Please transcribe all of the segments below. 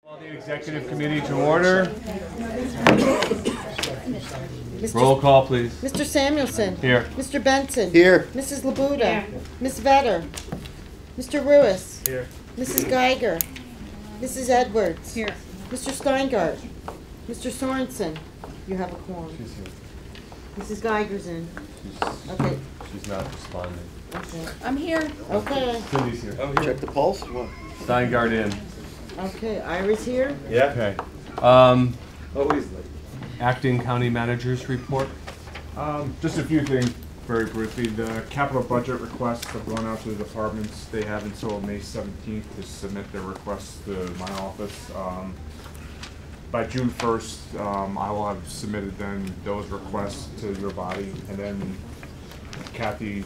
Call the executive committee to order. Roll call, please. Mr. Samuelson. Here. Mr. Benson. Here. Mrs. Labuda. Ms. Vetter. Mr. Ruiz. Here. Mrs. Geiger. Mrs. Edwards. Here. Mr. Steingart. Mr. Sorensen. You have a quorum. She's here. Mrs. Geiger's in. Okay. She's not responding. Okay. I'm here. Okay. Cindy's here. Check the pulse. What? Steingart in. Okay. Ira's here. Yeah. Okay. Always late. Acting county manager's report. Just a few things very briefly. The capital budget requests have gone out to the departments. They have until May 17th to submit their requests to my office. By June 1st, I will have submitted then those requests to your body, and then Kathy,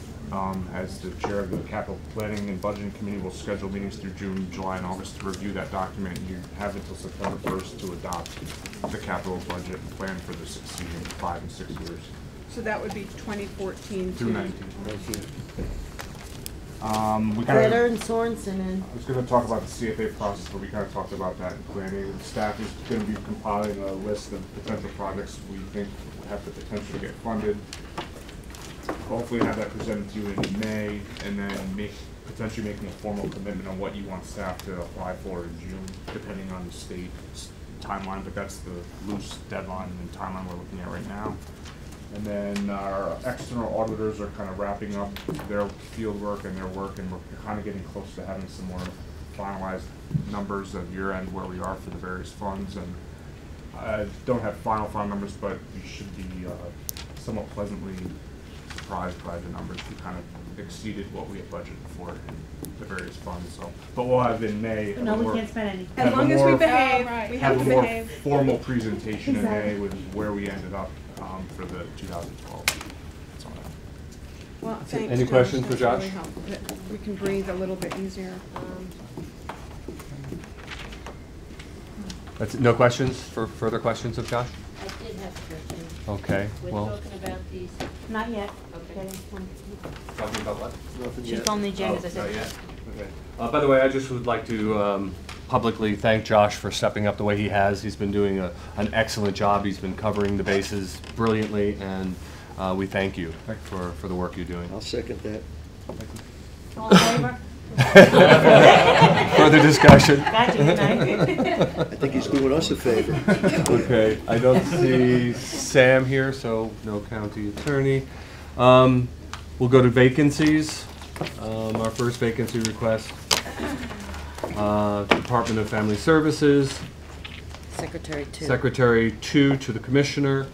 as the chair of the capital planning and budgeting committee, will schedule meetings through June, July, and August to review that document. You have until September 1st to adopt the capital budget and plan for the succeeding 5 and 6 years. So that would be 2014 Through 19. Vetter and Sorensen in. I was going to talk about the CFA process, but we kind of talked about that in planning. The staff is going to be compiling a list of potential projects we think have the potential to get funded. Hopefully have that presented to you in May, and then potentially making a formal commitment on what you want staff to apply for in June, depending on the state timeline, but that's the loose deadline and timeline we're looking at right now. And then our external auditors are kind of wrapping up their field work and their work, and we're kind of getting close to having some more finalized numbers of year end where we are for the various funds. And I don't have final numbers, but you should be somewhat pleasantly surprised by the numbers. We kind of exceeded what we had budgeted for in the various funds. So, but we'll have in May. No, we can't spend any. As long as we behave, we have to a more behave. formal presentation in May with where we ended up for the 2012. That's all I have. Well, thanks, Any questions for That's Josh? really helpful. We can breathe a little bit easier. That's no questions for further questions of Josh? I did have a question. Okay. We're Well, talking about these. Not yet. Okay. talking about what? Nothing She's yet. on the agenda. Oh, not yet? Okay. By the way, I just would like to publicly thank Josh for stepping up the way he has. He's been doing an excellent job. He's been covering the bases brilliantly, and we thank you for the work you're doing. I'll second that. All in favor? Further discussion? Gotcha, good night. I think he's doing us a favor. Okay, I don't see Sam here, so no county attorney. We'll go to vacancies. Our first vacancy request, Department of Family Services. Secretary 2. Secretary 2 to the Commissioner.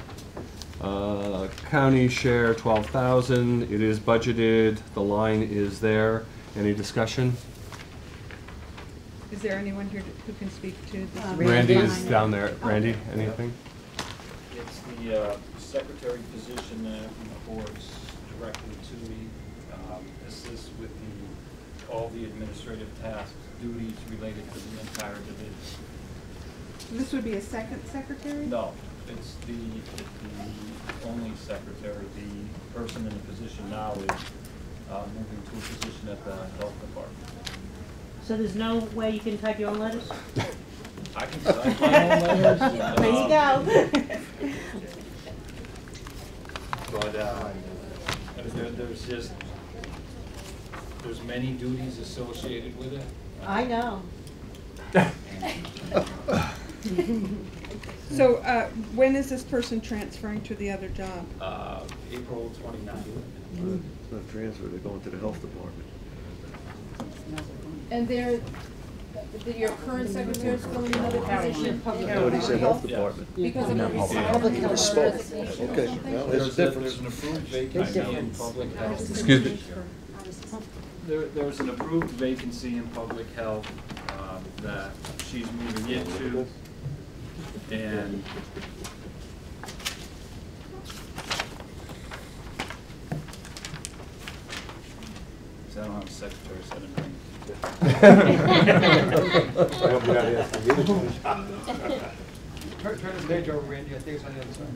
County share 12,000. It is budgeted. The line is there. Any discussion? Is there anyone here who can speak to this? Randy is down there. Randy, anything? It's the secretary position that reports directly to me. Assists with all the administrative tasks, duties related to the entire division. This would be a second secretary? No, it's the only secretary. The person in the position now is moving to a position at the health department. So there's no way you can type your own letters? I can type my own letters. There you go. But there's many duties associated with it. I know. So when is this person transferring to the other job? April 29th. It's not transfer, they're going to the health department. And your current secretary is filling another position? No, he said health department. Because of a Public health. Spoke. resignation or Okay, something? well, there's a difference. There's an approved vacancy in public health. Excuse me. There's an approved vacancy in public health that she's moving into, and I don't have a secretary sitting there. Turn the page over, Randy. I think it's on the other side.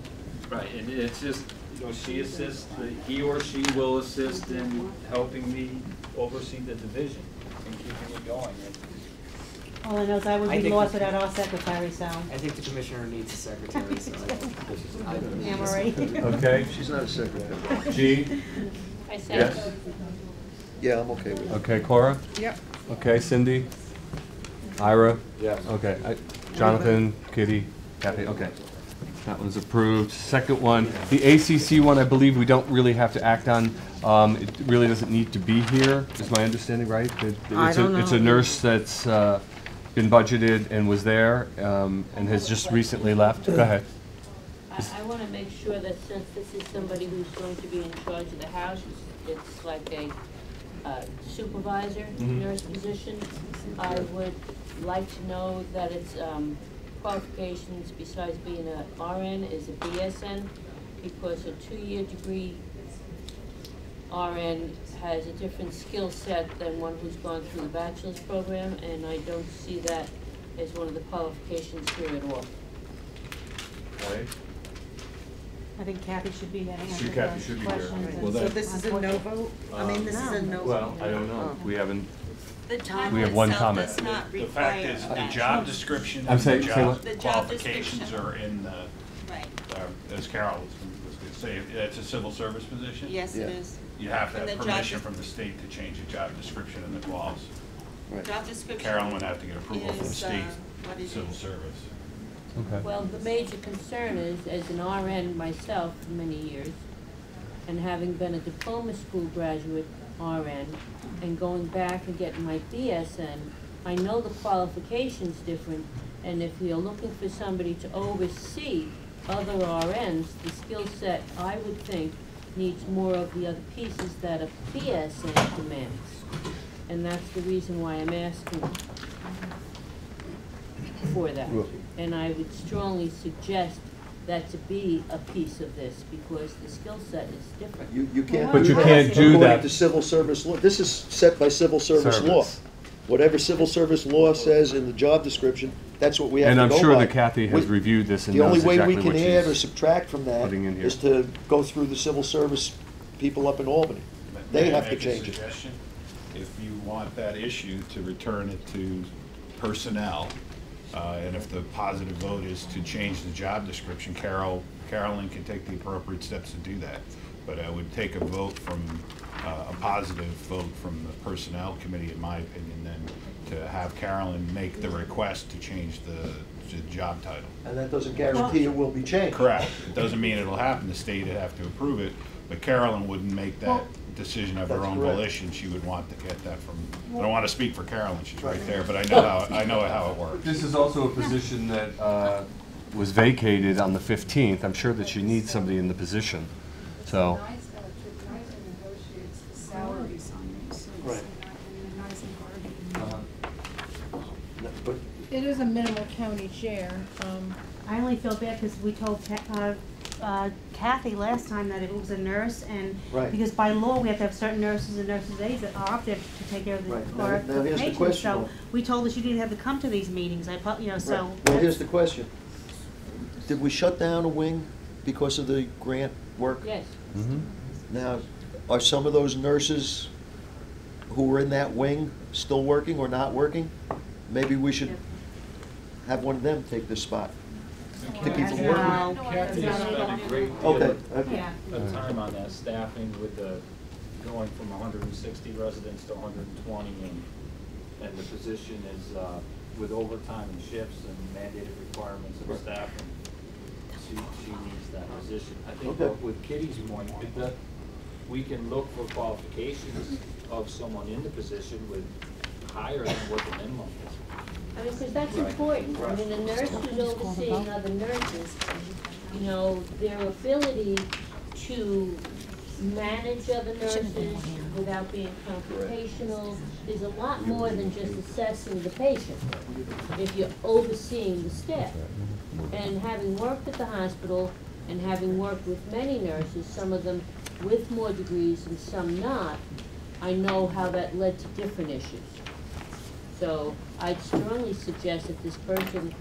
Right, and it's just, she assists, he or she will assist in helping me oversee the division and keeping it going. All I know is I would I be think lost we- without our secretary, so. I think the commissioner needs a secretary, so I don't. Anne Marie. Okay, She's not a secretary. G, I say. yes? Yeah, I'm okay with it. Okay, Cora? Yep. Okay, Cindy? Ira? Yes. Okay, Jonathan, Kitty, Kathy, okay. That one's approved. Second one, the ACC one, I believe we don't really have to act on. It really doesn't need to be here, is my understanding, right? It's a nurse that's been budgeted and was there and has just recently left. Go ahead. I want to make sure that since this is somebody who's going to be in charge of the house, it's like a supervisor nurse position, I would like to know that its qualifications besides being a RN is a BSN, because a 2-year degree RN has a different skill set than one who's gone through the bachelor's program, and I don't see that as one of the qualifications here at all. Okay. I think Kathy should be answering Should Kathy those should be here. questions. Well, So that- this is a no vote? I mean, this is a no vote? Well, I don't know. We haven't, The title We have one itself comment. does not The fact require is, the that. job description I'm and saying- the say job what? The job qualifications description. are in the, Right. as Carol was gonna say, it's a civil service position. Yes, it Yeah. is. You have to And have the job permission des- from the state to change the job description and the clause. Right. Job description. Carolyn would have to get approval from the is, state what it civil is. service. okay. Well, the major concern is, as an RN myself for many years, and having been a diploma school graduate RN, and going back and getting my BSN, I know the qualifications different, and if you're looking for somebody to oversee other RNs, the skill set, I would think, needs more of the other pieces that a BSN demands. And that's the reason why I'm asking for that. And I would strongly suggest that to be a piece of this, because the skill set is different. You can't. But you that can't do according that. to civil service law. This is set by civil service law. Service. Whatever civil service law says in the job description, that's what we have to And go I'm by. sure that Kathy has We- reviewed this and The only knows way exactly we what can add or she's subtract from that putting in here. is to go through the civil service people up in Albany. They May I have to make a change it. suggestion? If you want that issue, to return it to personnel, and if the positive vote is to change the job description, Carolyn can take the appropriate steps to do that. But I would take a vote from, a positive vote from the personnel committee, in my opinion, then to have Carolyn make the request to change the job title. And that doesn't guarantee it will be changed. Correct. It doesn't mean it'll happen. The state would have to approve it, but Carolyn wouldn't make that decision of her That's own correct. volition. She would want to get that from, I don't want to speak for Carolyn, she's right there, but I know how it works. This is also a position that was vacated on the 15th. I'm sure that she needs somebody in the position, so. negotiates the salaries on these, so Right. and the NICE bargaining. But It is a minimal county share. I only feel bad because we told Kathy last time that if it was a nurse, and Right. because by law, we have to have certain nurses and nurses' aides that are up there to take care of the, Right. Now- our now here's the patients. question, So though. we told her she didn't have to come to these meetings, so. Right. Well, here's the question. Did we shut down a wing because of the grant work? Yes. Now, are some of those nurses who were in that wing still working or not working? Maybe we should have one of them take this spot to keep them working. No. Kathy has spent a great deal Okay, okay. Yeah. of time on that, staffing with the, going from 160 residents to 120, and the position is, with overtime and shifts and mandated requirements of staffing, she needs that position. I think Okay. with Kitty's point, that we can look for qualifications of someone in the position with higher than what the minimum is. I mean, because that's important. I mean, a nurse who's overseeing other nurses, you know, their ability to manage other nurses without being confrontational is a lot more than just assessing the patient, if you're overseeing the staff. And having worked at the hospital and having worked with many nurses, some of them with more degrees and some not, I know how that led to different issues. So I'd strongly suggest that this person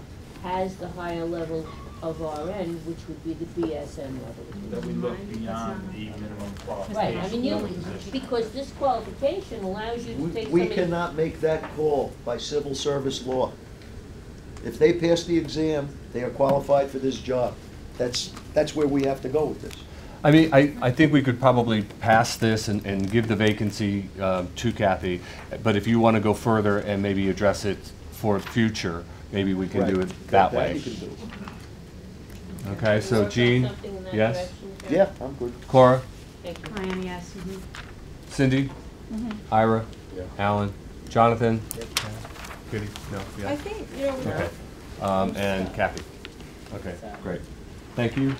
has the higher level of RN, which would be the BSN level. That we look beyond the minimum qualification. Right, I mean, of the position. because this qualification allows you to take We somebody. cannot make that call by civil service law. If they pass the exam, they are qualified for this job. That's where we have to go with this. I mean, I think we could probably pass this and give the vacancy to Kathy, but if you want to go further and maybe address it for future, maybe we can do Right. it that way. you can do. Okay, so Work on Jean, something in that yes? direction, Joe? Yeah, I'm good. Cora, Thank you. I am, yes. Cindy, Ira, Alan, Jonathan, Kitty, no, I yeah, think, you know, okay. And Kathy. Okay, great. Thank you.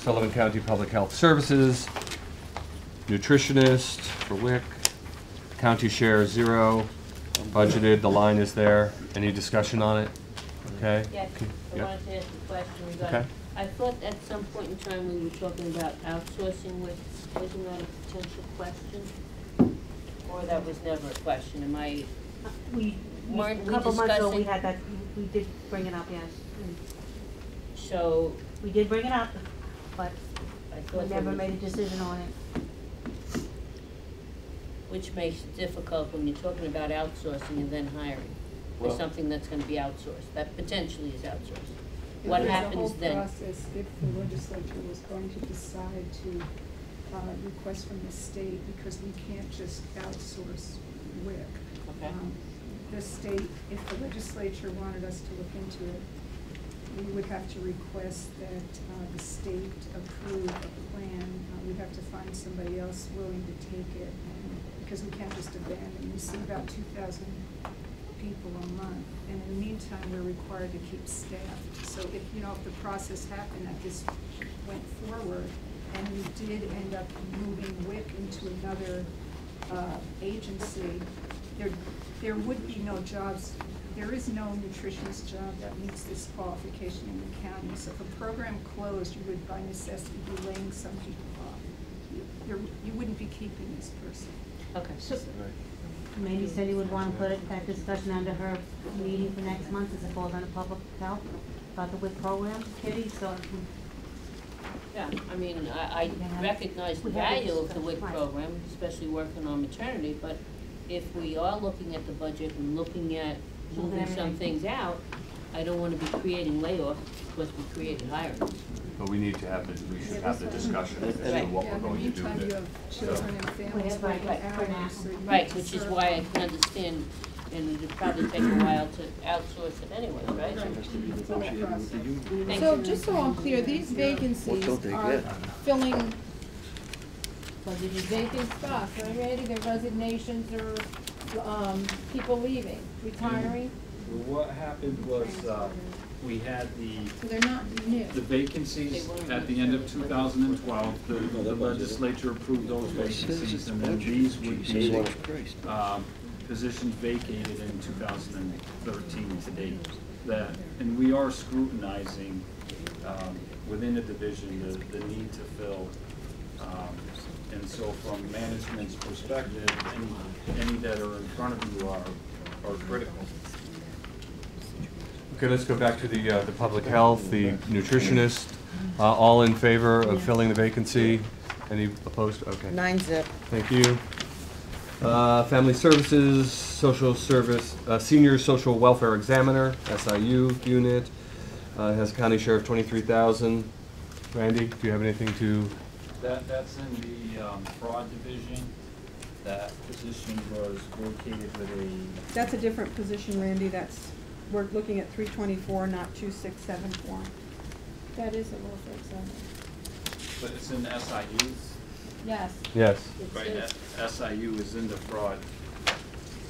Sullivan County Public Health Services, nutritionist for WIC, county share 0, budgeted, the line is there. Any discussion on it? Okay? Yes, I Yep. wanted to ask a question Okay. regarding, I thought at some point in time we were talking about outsourcing with, wasn't that a potential question? Or that was never a question, am I, weren't A we couple months ago, we discussing? had that, we did bring it up, yes. So, We did bring it up, but I we thought there never was, made a decision on it. which makes it difficult when you're talking about outsourcing and then hiring for Well- something that's gonna be outsourced, that potentially is outsourced. If What there's a happens whole then? process, if the legislature was going to decide to request from the state, because we can't just outsource WIC. Okay. The state, if the legislature wanted us to look into it, we would have to request that the state approve a plan. We'd have to find somebody else willing to take it, because we can't just abandon. We see about 2,000 people a month, and in the meantime, we're required to keep staff. So if, you know, if the process happened that this went forward, and we did end up moving WIC into another agency, there would be no jobs. There is no nutritionist job that meets this qualification in the county. So if a program closed, you would by necessity be laying some people off. You wouldn't be keeping this person. Okay. So, maybe Cindy would want to put that discussion under her meeting for next month, as it falls under public health, about the WIC program, Kitty, so. Yeah, I mean, I recognize the We have value of the discussed, WIC right. program, especially working on maternity, but if we are looking at the budget and looking at moving some things out, I don't wanna be creating layoffs because we created hiring. But we need to have we should have the discussion as to Right. what we're going to do Yeah, in with the it. meantime, you have children and families have working right, for now. hours, so you Right, need to which is serve why I them. can understand, and it'd probably take a while to outsource it anyway, right? Thank So you. just so I'm clear, these vacancies are filling vacant spots, right, Randy? They're resignations or, people leaving, retiring, What happened was, we had so they're not new. the vacancies at the end of 2012, the legislature approved those vacancies, and then these would be positions vacated in 2013 to date. And we are scrutinizing within the division the need to fill. And so from management's perspective, any that are in front of you are critical. Okay, let's go back to the public health, the nutritionist. All in favor of filling the vacancy? Any opposed? Okay. 9-zip. Thank you. Family Services, Social Service, Senior Social Welfare Examiner, SIU unit, has a county share of 23,000. Randy, do you have anything to? That's in the fraud division. That position was vacated with a, That's a different position, Randy, we're looking at 324, not 2674. That is a welfare examiner. but it's in SIU. Yes. Yes. Right, SIU is in the fraud.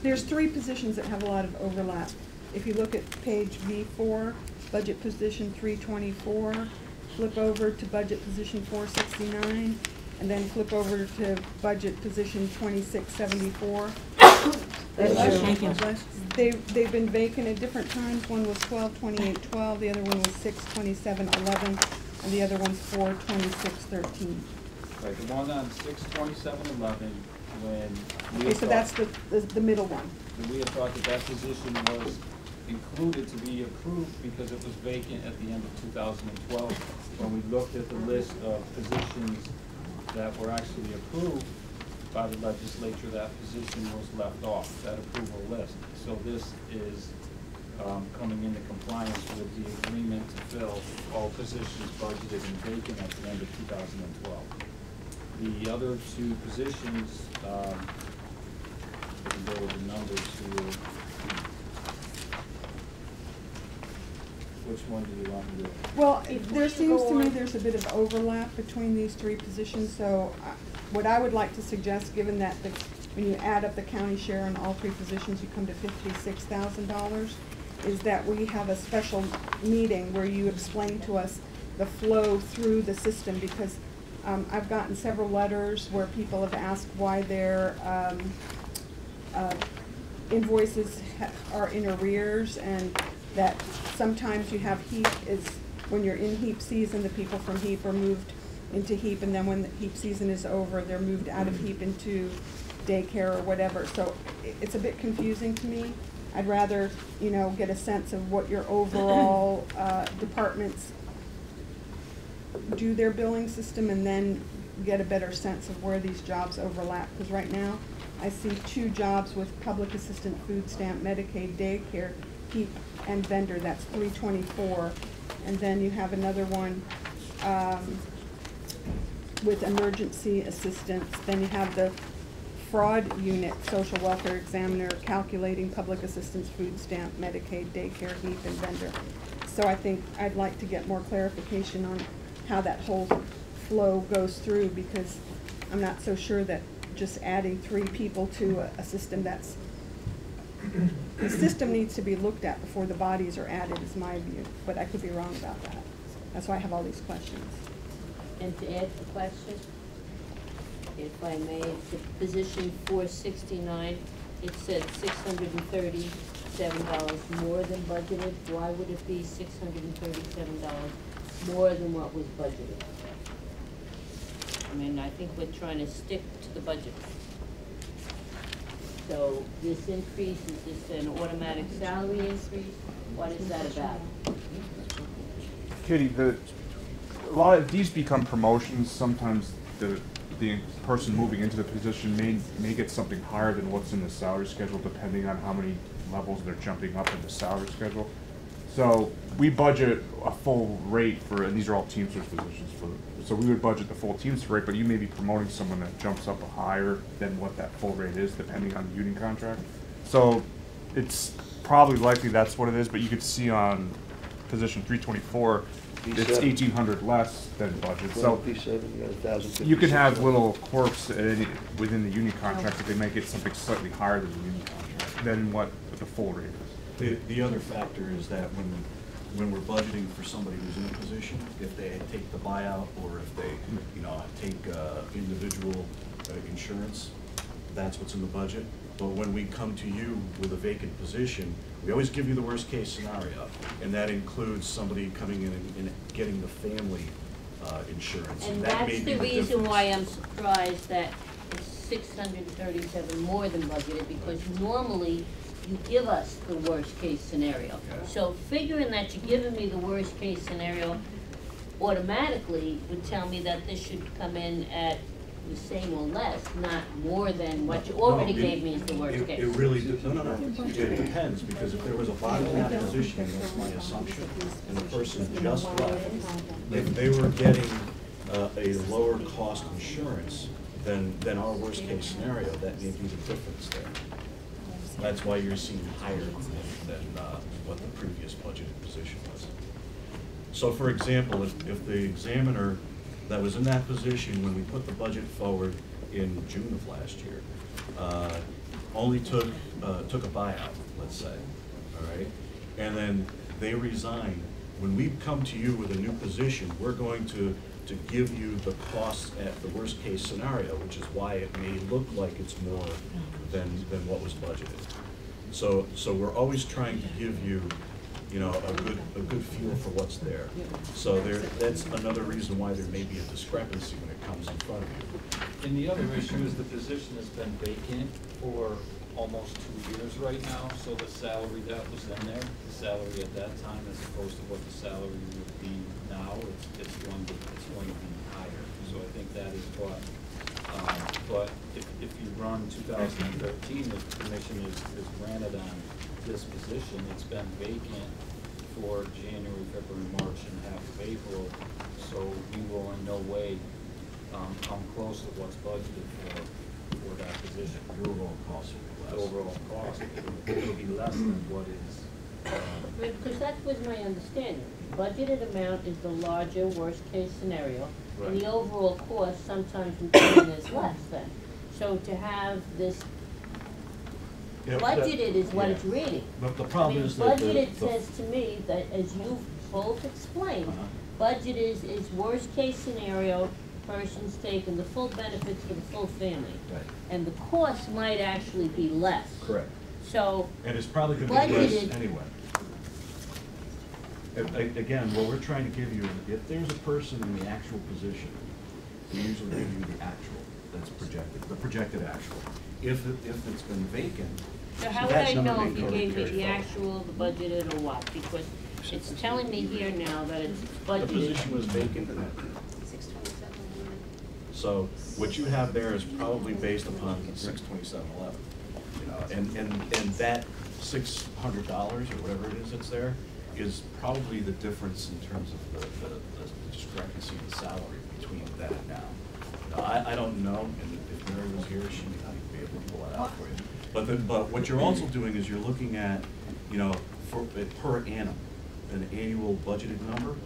There's 3 positions that have a lot of overlap. If you look at page V4, budget position 324, flip over to budget position 469, and then flip over to budget position 2674. Thank you. They've been vacant at different times. One was 12/28/12, the other one was 6/27/11, and the other one's 4/26/13. Right, the one on 6/27/11 when we Okay, had so thought- that's the middle one. and we had thought that that position was included to be approved because it was vacant at the end of 2012. When we looked at the list of positions that were actually approved by the legislature, that position was left off, that approval list. So this is coming into compliance with the agreement to fill all positions budgeted and vacant at the end of 2012. The other two positions, I can go over the numbers here. Which one do you want me to? Well, Before there you seems go to me on- there's a bit of overlap between these three positions, so what I would like to suggest, given that when you add up the county share on all three positions, you come to $56,000, is that we have a special meeting where you explain to us the flow through the system, because I've gotten several letters where people have asked why their invoices are in arrears, and that sometimes you have HEAP is, when you're in HEAP season, the people from HEAP are moved into HEAP, and then when the HEAP season is over, they're moved out of HEAP into daycare or whatever. So it's a bit confusing to me. I'd rather, get a sense of what your overall departments do their billing system, and then get a better sense of where these jobs overlap. Because right now, I see 2 jobs with public assistant, food stamp, Medicaid, daycare, HEAP, and vendor. That's 324. And then you have another one with emergency assistance. Then you have the fraud unit, social welfare examiner, calculating public assistance, food stamp, Medicaid, daycare, HEAP, and vendor. So I think I'd like to get more clarification on how that whole flow goes through, because I'm not so sure that just adding 3 people to a system that's, the system needs to be looked at before the bodies are added, is my view, but I could be wrong about that. That's why I have all these questions. And to add to the question, if I may, the position 469, it said $637 more than budgeted. Why would it be $637 more than what was budgeted? I mean, I think we're trying to stick to the budget. So this increase, is this an automatic salary increase? What is that about? Katie, a lot of these become promotions. Sometimes the person moving into the position may get something higher than what's in the salary schedule, depending on how many levels they're jumping up in the salary schedule. So we budget a full rate for, and these are all Teamsters positions so we would budget the full Teamster rate, but you may be promoting someone that jumps up higher than what that full rate is, depending on the union contract. So it's probably likely that's what it is, but you could see on position 324, it's 1,800 less than budget. So you could have little quirks within the union contract that they might get something slightly higher than the union contract than what the full rate is. The other factor is that when we're budgeting for somebody who's in a position, if they take the buyout or if they, take individual insurance, that's what's in the budget. But when we come to you with a vacant position, we always give you the worst case scenario, and that includes somebody coming in and getting the family insurance. And that may that's be the reason difference. why I'm surprised that it's 637 more than budgeted, because normally you give us the worst case scenario. Okay. So figuring that you're giving me the worst case scenario automatically would tell me that this should come in at the same or less, not more than what you already gave me as the worst case. It really, no. It depends, because if there was a bottom line position, that's my assumption, and the person just left, if they were getting a lower cost insurance than our worst case scenario, that may be the difference there. That's why you're seeing higher than what the previous budgeted position was. So for example, if the examiner that was in that position when we put the budget forward in June of last year, only took a buyout, let's say, all right? And then they resign. When we come to you with a new position, we're going to give you the costs at the worst case scenario, which is why it may look like it's more than what was budgeted. So we're always trying to give you you know, a good feel for what's there. So that's another reason why there may be a discrepancy when it comes in front of you. And the other issue is the position has been vacant for almost 2 years right now, so the salary that was in there, the salary at that time as opposed to what the salary would be now, it's going to be higher. So I think that is what, but if you run 2013, the commission is granted on this position. It's been vacant for January, February, March, and half of April, so we will in no way come close to what's budgeted for that position. The overall cost will be less. The overall cost will be less than what is. Because that was my understanding. Budgeted amount is the larger worst-case scenario, and the Right. overall cost sometimes we find is less than. So to have this Yeah, budgeted is what yeah. it's reading. But the problem is that Budgeted says to me that, as you both explained, budget is worst-case scenario, person's taking the full benefits for the full family. Right. And the cost might actually be less. Correct. So, And it's probably gonna be less budgeted- anyway. Again, what we're trying to give you is, if there's a person in the actual position, we usually give you the actual that's projected, the projected actual. If it's been vacant, so how would that I number know may if you totally gave me carry the forward. actual, the budgeted, or what? Because it's telling me here now that it's The budgeted. position was vacant then. So what you have there is probably based upon 62711, you know, and that $600 or whatever it is that's there is probably the difference in terms of the discrepancy in the salary between then and now. I don't know, and if Mary was here, she might be able to pull that out for you. But what you're also doing is you're looking at, you know, for per annum, an annual budgeted number.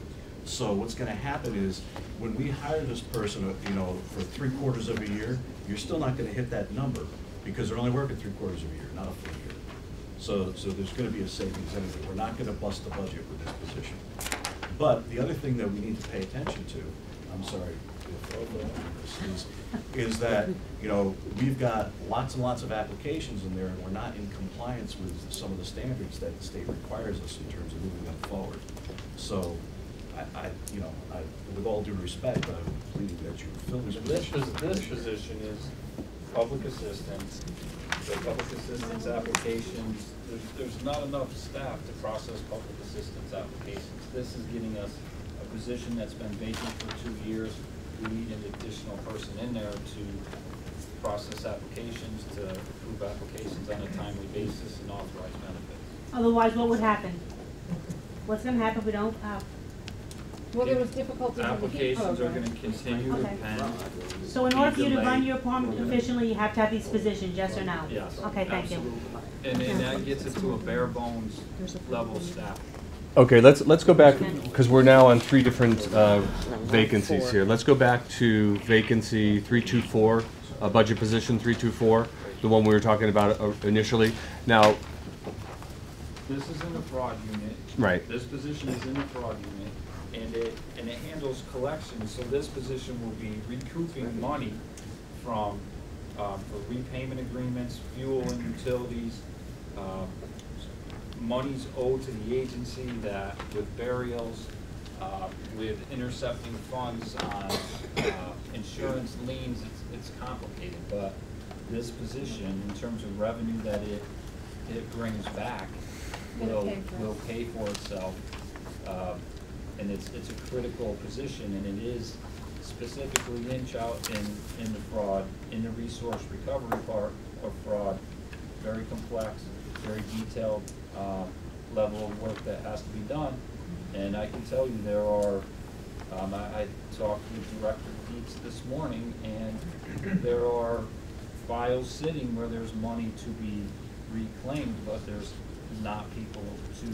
So what's gonna happen is, when we hire this person, you know, for 3/4 of a year, you're still not gonna hit that number, because they're only working 3/4 of a year, not a full year. So there's gonna be a savings anyway. We're not gonna bust the budget with this position. But the other thing that we need to pay attention to, I'm sorry, is that, you know, we've got lots and lots of applications in there, and we're not in compliance with some of the standards that the state requires us in terms of moving them forward. So, you know, with all due respect, I'm pleading that you fill this position. This position is public assistance. The public assistance applications, there's not enough staff to process public assistance applications. This is getting us a position that's been vacant for 2 years. We need an additional person in there to process applications, to approve applications on a timely basis and authorize benefits. Otherwise, what would happen? What's gonna happen if we don't, Well, there was difficulty in the heat Applications are program. gonna continue to Okay. pen. so in order for you to run delayed. your department efficiently, you have to have these positions, yes or no? Yes. Okay, thank you. Absolutely. And that gets it to a bare bones level staff. Okay, let's go back, because we're now on 3 different vacancies here. Let's go back to vacancy 324, budget position 324, the one we were talking about initially. Now, This is in the fraud unit. Right. This position is in the fraud unit, and it handles collections, so this position will be recouping money from, for repayment agreements, fuel and utilities, monies owed to the agency that, with burials, with intercepting funds on, insurance liens, it's complicated, but this position, in terms of revenue that it brings back, will pay for itself. And it's a critical position, and it is specifically in the fraud, in the resource recovery part of fraud. Very complex, very detailed, level of work that has to be done. And I can tell you there are, I talked with Director Dietz this morning, and there are files sitting where there's money to be reclaimed, but there's not people to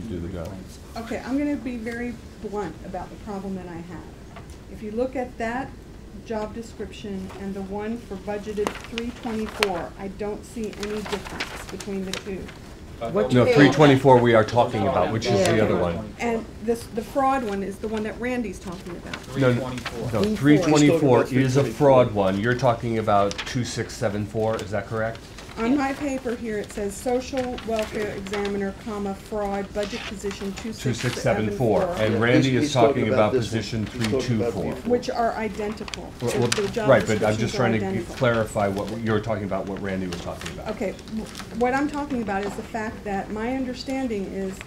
do the claims. Okay, I'm gonna be very blunt about the problem that I have. If you look at that job description and the one for budgeted 324, I don't see any difference between the two. no, 324 we are talking about, which is the other one. And the fraud one is the one that Randy's talking about. No, 324. no, 324 is a fraud one. You're talking about 2674, is that correct? On my paper here, it says social welfare examiner, comma, fraud, budget position 2674, 2674. and Randy He's is talking talking about about this one. position He's talking about 324. the- Which are identical. Well, well, The job right, but I'm descriptions just are trying to identical. clarify what you're talking about, what Randy was talking about. Okay, what I'm talking about is the fact that my understanding is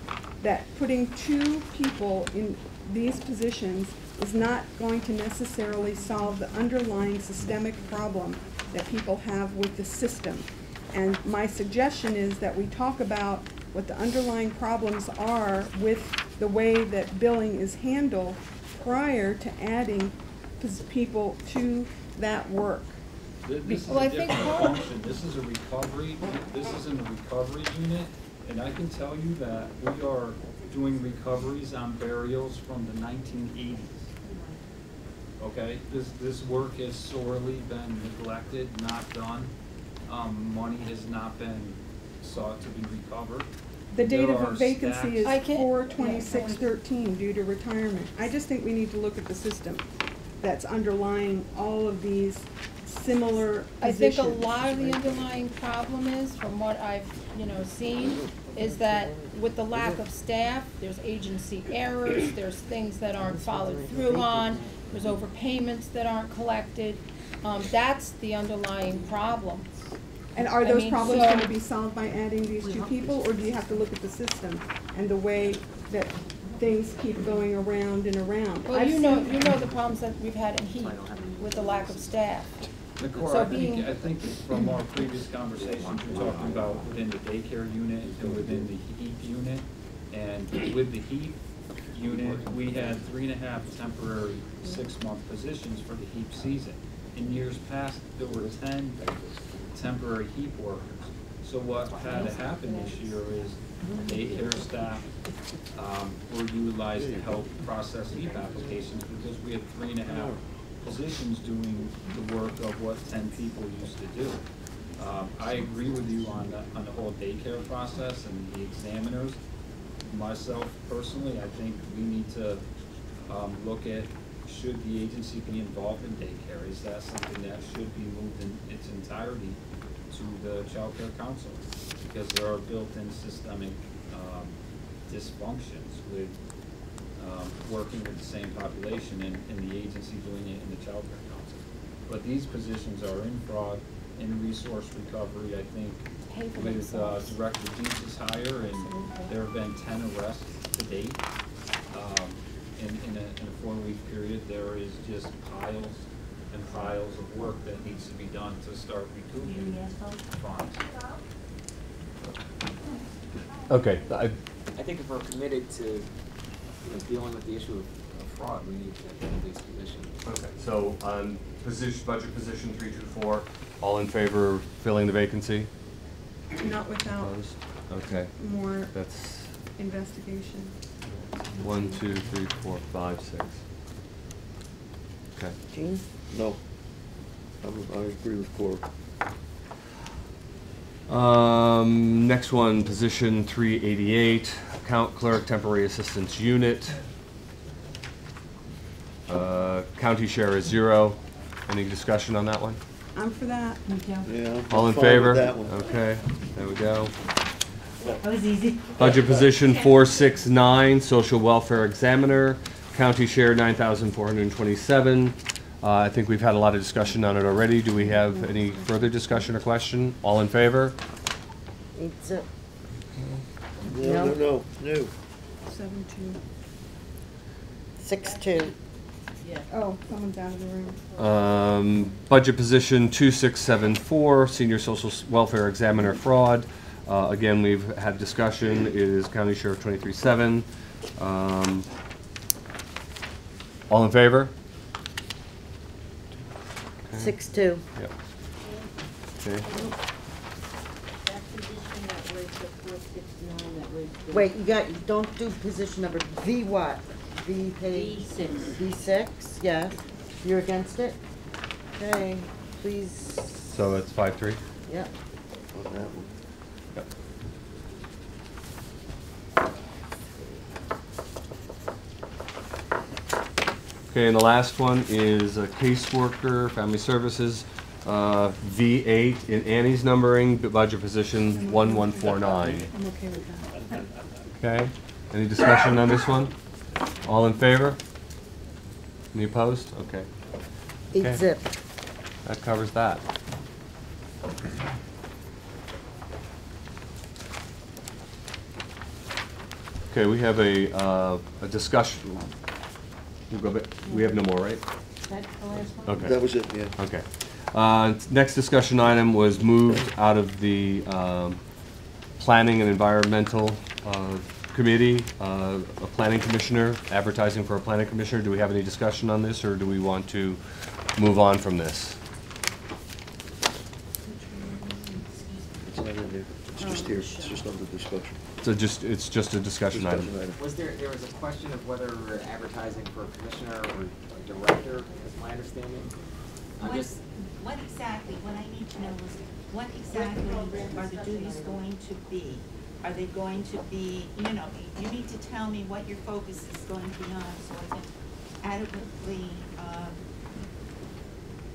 that putting two people in these positions is not going to necessarily solve the underlying systemic problem that people have with the system. And my suggestion is that we talk about what the underlying problems are with the way that billing is handled prior to adding people to that work. This is Well, a I think different part- function. This is a recovery, this isn't a recovery unit, and I can tell you that we are doing recoveries on burials from the 1980s. Okay, this work has sorely been neglected, not done. Money has not been sought to be recovered. The date There of a are vacancy I is can't- 4/26/13 due to retirement. I just think we need to look at the system that's underlying all of these similar I think positions. a lot of the underlying problem is, from what I've, seen, is that with the lack of staff, there's agency errors, there's things that aren't followed through on, there's overpayments that aren't collected. That's the underlying problem. And are I those mean, problems so- gonna be solved by adding these two people, or do you have to look at the system and the way that things keep going around and around? Well, I've you know seen- the problems that we've had in heat with the lack of staff. Nicole, So I think from our previous conversations, we're talking about within the daycare unit and within the heat unit. And with the heat unit, we had 3.5 temporary 6-month positions for the heat season. In years past, there were 10 temporary heat workers. So what had to happen this year is daycare staff were utilized to help process heat applications because we had 3.5 positions doing the work of what 10 people used to do. I agree with you on the whole daycare process and the examiners. Myself personally, I think we need to look at, should the agency be involved in daycare? Is that something that should be moved in its entirety to the Child Care Council? Because there are built-in systemic dysfunctions with working with the same population and the agency doing it in the Child Care Council. But these positions are in fraud, in resource recovery, I think, with Director Deese's hire, and there have been 10 arrests to date. In a 4-week period, there is just piles and piles of work that needs to be done to start recouping funds. Okay, I think if we're committed to dealing with the issue of fraud, we need to fill these positions. okay, so on budget position 324, all in favor of filling the vacancy? Not without Opposed? Okay, more that's investigation. 1, 2, 3, 4, 5, 6. Okay. Gene? No. I agree with Cora. Next one, position 388, account clerk, temporary assistance unit. County share is 0. Any discussion on that one? I'm for that. Yeah. All in I'm fine with favor? that one. Okay, there we go. That was easy. Budget position 469, social welfare examiner, county share 9,427. I think we've had a lot of discussion on it already. Do we have any further discussion or question? All in favor? It's a, No. 7-2. 6-2. Oh, someone's out of the room. Budget position 2674, senior social welfare examiner fraud. Again, we've had discussion. It is county share of 23.7. All in favor? 6-2. Yep. Okay. That position that was the 469, that was the. Wait, don't do position number, V what? V page? V6. V6, yes. You're against it? Okay, please, So that's 5-3? yep. On that one. Yep. Okay, and the last one is a caseworker, family services, V8 in Annie's numbering, budget position 1149. I'm okay with that. Okay, any discussion on this one? All in favor? Any opposed? Okay. Okay. 8 zip. That covers that. Okay, we have a discussion. We'll go back. We have no more, right? That's the last one? Okay. That was it, yeah. Okay. Next discussion item was moved out of the Planning and Environmental Committee, a planning commissioner, advertising for a planning commissioner. Do we have any discussion on this, or do we want to move on from this? It's not in there. It's just here. It's just under discussion. So it's just a discussion item. Was there was a question of whether we're advertising for a commissioner or a director, is my understanding? I'm just, What exactly, what I need to know is, what exactly are the duties going to be? Are they going to be, you need to tell me what your focus is going to be on, so I can adequately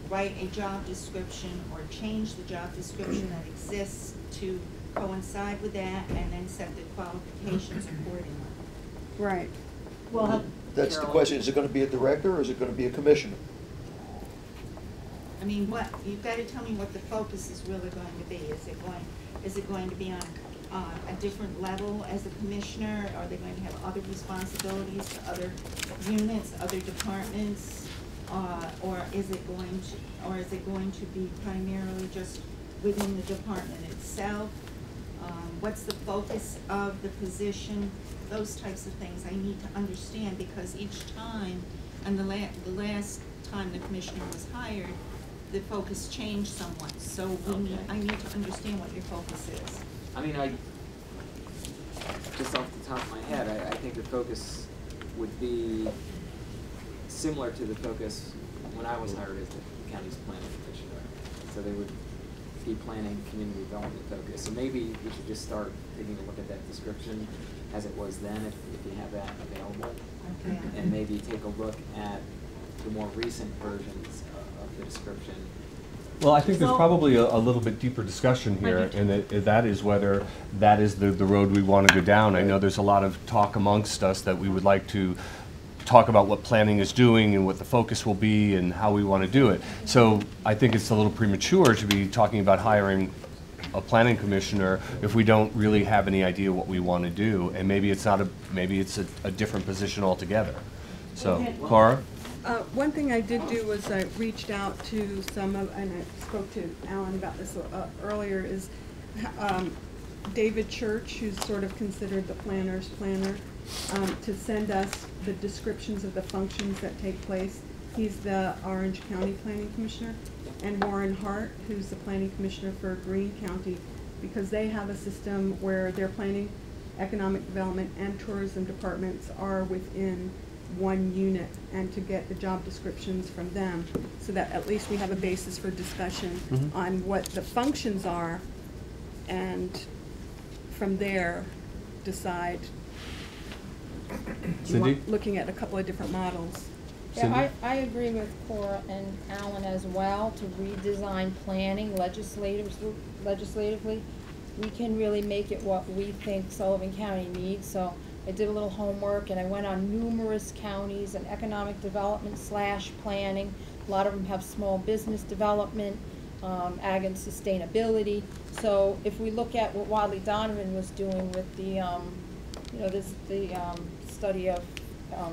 write a job description or change the job description that exists to coincide with that, and then set the qualifications accordingly. Right. Well, That's the question. Is it going to be a director or is it going to be a commissioner? I mean, you've got to tell me what the focus is really going to be. Is it going to be on a different level as a commissioner? Are they going to have other responsibilities to other units, other departments? Or is it going to be primarily just within the department itself? What's the focus of the position? Those types of things I need to understand, because each time, and the last time the commissioner was hired, the focus changed somewhat. So I need to understand what your focus is. I mean, just off the top of my head, I think the focus would be similar to the focus when I was hired as the county's planning commissioner. So they would be planning community development focus. So maybe we should just start taking a look at that description as it was then, if you have that available. Okay. And maybe take a look at the more recent versions of the description. Well, I think there's probably a little bit deeper discussion here, and that is whether that is the road we want to go down. I know there's a lot of talk amongst us that we would like to talk about what planning is doing and what the focus will be and how we want to do it. So I think it's a little premature to be talking about hiring a planning commissioner if we don't really have any idea what we want to do, and maybe it's a different position altogether. So, Cora? One thing I did do was I reached out to some of, and I spoke to Alan about this earlier, is David Church, who's sort of considered the planner's planner, to send us the descriptions of the functions that take place. He's the Orange County Planning Commissioner, and Warren Hart, who's the Planning Commissioner for Greene County, because they have a system where their planning, economic development, and tourism departments are within one unit, and to get the job descriptions from them, so that at least we have a basis for discussion on what the functions are, and from there decide. Cindy? Looking at a couple of different models. Yeah, I agree with Cora and Alan as well, to redesign planning legislatively. We can really make it what we think Sullivan County needs. So I did a little homework, and I went on numerous counties and economic development / planning. A lot of them have small business development, ag and sustainability. So if we look at what Wadley Donovan was doing with the, study of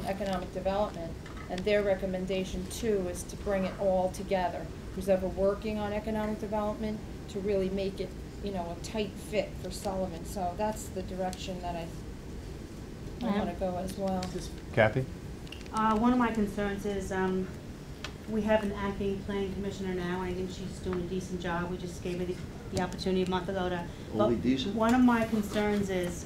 economic development, and their recommendation too is to bring it all together. Who's ever working on economic development, to really make it, a tight fit for Sullivan. So that's the direction that I want to go as well. Kathy? One of my concerns is we have an acting planning commissioner now, and I think she's doing a decent job. We just gave her the opportunity a month ago to. Only decent? One of my concerns is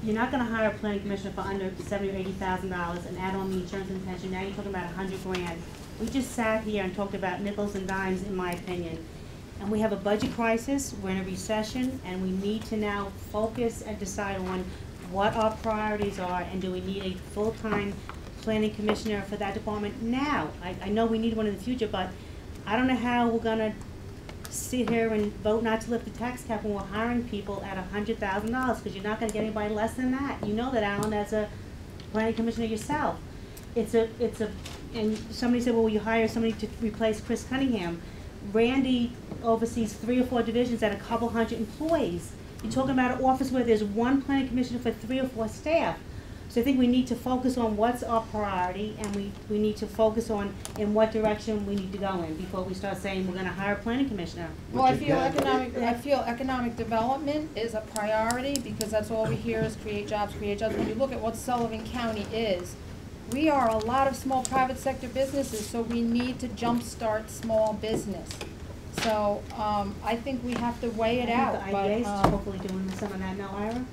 you're not going to hire a planning commissioner for under $70,000 or $80,000 and add on the insurance and pension. Now you're talking about $100,000. We just sat here and talked about nickels and dimes, in my opinion. And we have a budget crisis. We're in a recession, and we need to now focus and decide on what our priorities are, and do we need a full-time planning commissioner for that department now? I know we need one in the future, but I don't know how we're gonna sit here and vote not to lift the tax cap when we're hiring people at $100,000, because you're not gonna get anybody less than that. You know that, Alan, as a planning commissioner yourself. And somebody said, well, will you hire somebody to replace Chris Cunningham? Randy oversees 3 or 4 divisions at a couple hundred employees. You're talking about an office where there's 1 planning commissioner for 3 or 4 staff. So I think we need to focus on what's our priority, and we need to focus on in what direction we need to go in before we start saying we're gonna hire a planning commissioner. Well, I feel economic development is a priority, because that's all we hear is create jobs, create jobs. When you look at what Sullivan County is, we are a lot of small private sector businesses, so we need to jumpstart small business. So, I think we have to weigh it out, The but, IDA's hopefully doing some of that now, Ira.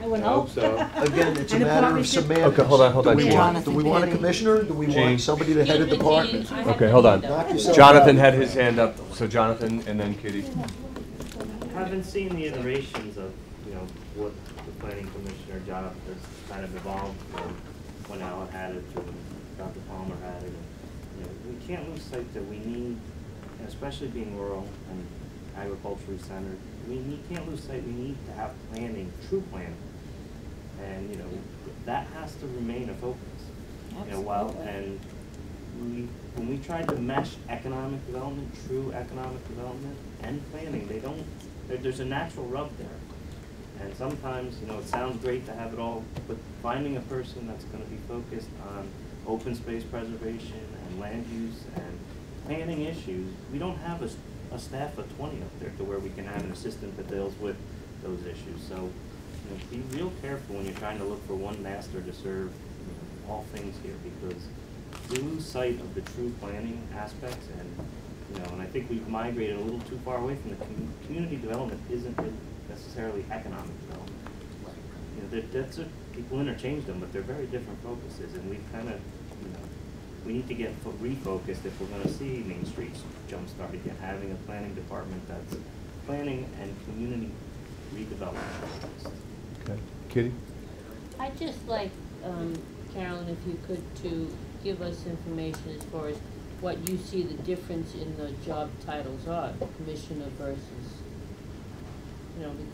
I would hope. so. Again, it's a And the matter of partnership- semantics. Okay, hold on. Do we want a commissioner? Do we want James. somebody to head a department? Okay, hold on. Knock yourself Jonathan out. had his hand up, so Jonathan and then Kitty. Haven't seen the iterations of, what the planning commissioner job has kind of evolved from when Alan had it to when Dr. Palmer had it. And, we can't lose sight that we need, especially being rural and agriculturally centered, we can't lose sight we need to have planning, true planning. And, that has to remain a focus. When we tried to mesh economic development, true economic development, and planning, there's a natural rub there. And sometimes, it sounds great to have it all, but finding a person that's gonna be focused on open space preservation and land use and planning issues, we don't have a staff of 20 up there to where we can have an assistant that deals with those issues. So, be real careful when you're trying to look for one master to serve all things here, because we lose sight of the true planning aspects, and I think we've migrated a little too far away from the community development isn't necessarily economic development. People interchange them, but they're very different focuses, and we've kind of, we need to get refocused if we're going to see Main Street jumpstart again, having a planning department that's planning and community redevelopment. Okay, Kitty? I'd just like, Carolyn, if you could, to give us information as far as what you see the difference in the job titles are, commissioner versus,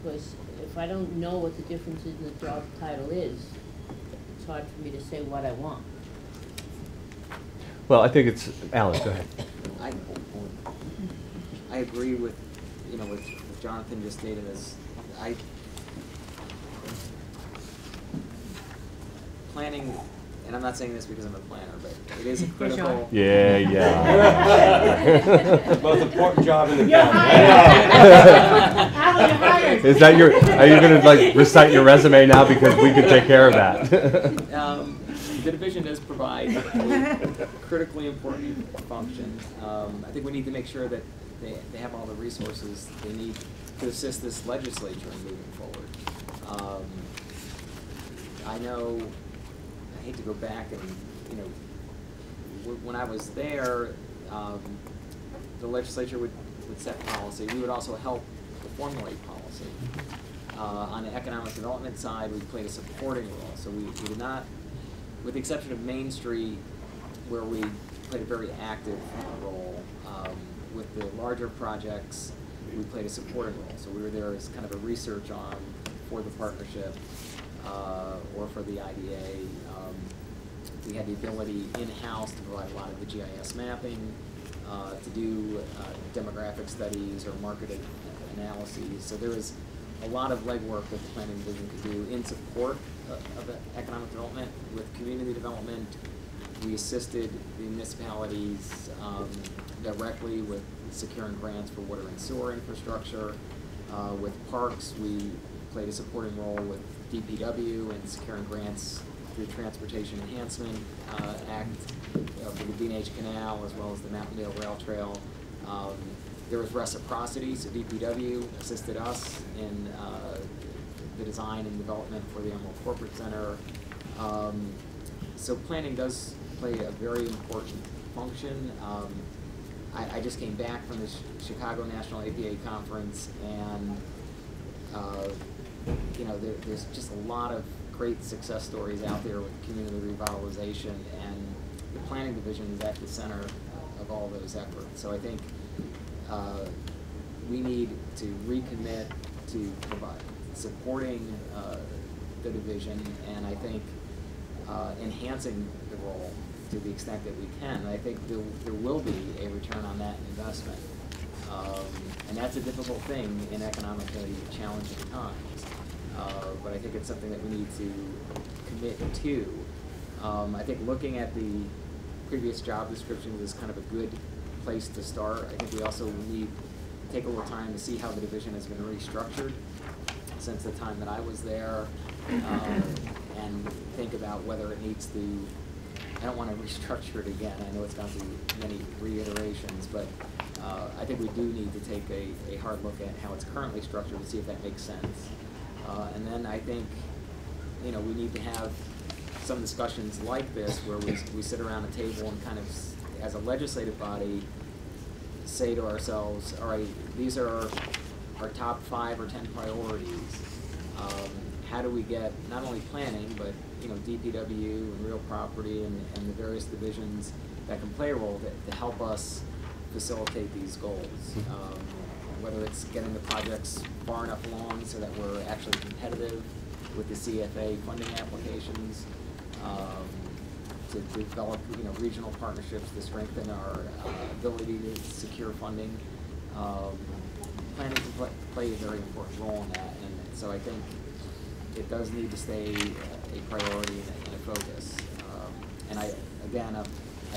because if I don't know what the difference in the job title is, it's hard for me to say what I want. Well, I think it's, Alan, go ahead. I agree with, what Jonathan just stated. Planning, and I'm not saying this because I'm a planner, but it is a critical. Yeah. Most important job in the You're county. Alan, you're hired. Is that are you gonna recite your resume now, because we can take care of that? The division does provide a critically important function. I think we need to make sure that they have all the resources they need to assist this legislature in moving forward. I hate to go back and, when I was there, the legislature would set policy. We would also help to formulate policy. On the economic development side, we played a supporting role. So we did not, with the exception of Main Street, where we played a very active role. With the larger projects, we played a supporting role. So we were there as kind of a research arm for the partnership or for the IDA. We had the ability in-house to provide a lot of the GIS mapping, to do demographic studies or market analyses. So there was a lot of legwork that the planning division could do in support of economic development. With community development, we assisted the municipalities directly with securing grants for water and sewer infrastructure. With parks, we played a supporting role with DPW and securing grants through Transportation Enhancement Act for the Dean H. Canal, as well as the Mountaindale Rail Trail. There was reciprocity, so DPW assisted us in the design and development for the Emerald Corporate Center. So planning does play a very important function. I just came back from the Chicago National APA Conference, and there's just a lot of great success stories out there with community revitalization, and the planning division is at the center of all those efforts. So I think we need to recommit to provide supporting the division, and I think enhancing the role to the extent that we can. And I think there will be a return on that investment. And that's a difficult thing in economically challenging times. But I think it's something that we need to commit to. I think looking at the previous job descriptions is kind of a good place to start. I think we also need to take a little time to see how the division has been restructured since the time that I was there, and think about whether it needs to, I don't want to restructure it again. I know it's gone through many reiterations, but I think we do need to take a hard look at how it's currently structured to see if that makes sense. And then I think, we need to have some discussions like this where we sit around a table and kind of, as a legislative body, say to ourselves, all right, these are our top 5 or 10 priorities. How do we get not only planning, but DPW and real property and the various divisions that can play a role to help us facilitate these goals. Whether it's getting the projects far enough along so that we're actually competitive with the CFA funding applications, to develop regional partnerships to strengthen our ability to secure funding. Planning can play a very important role in that, and so I think it does need to stay a priority and a focus. And I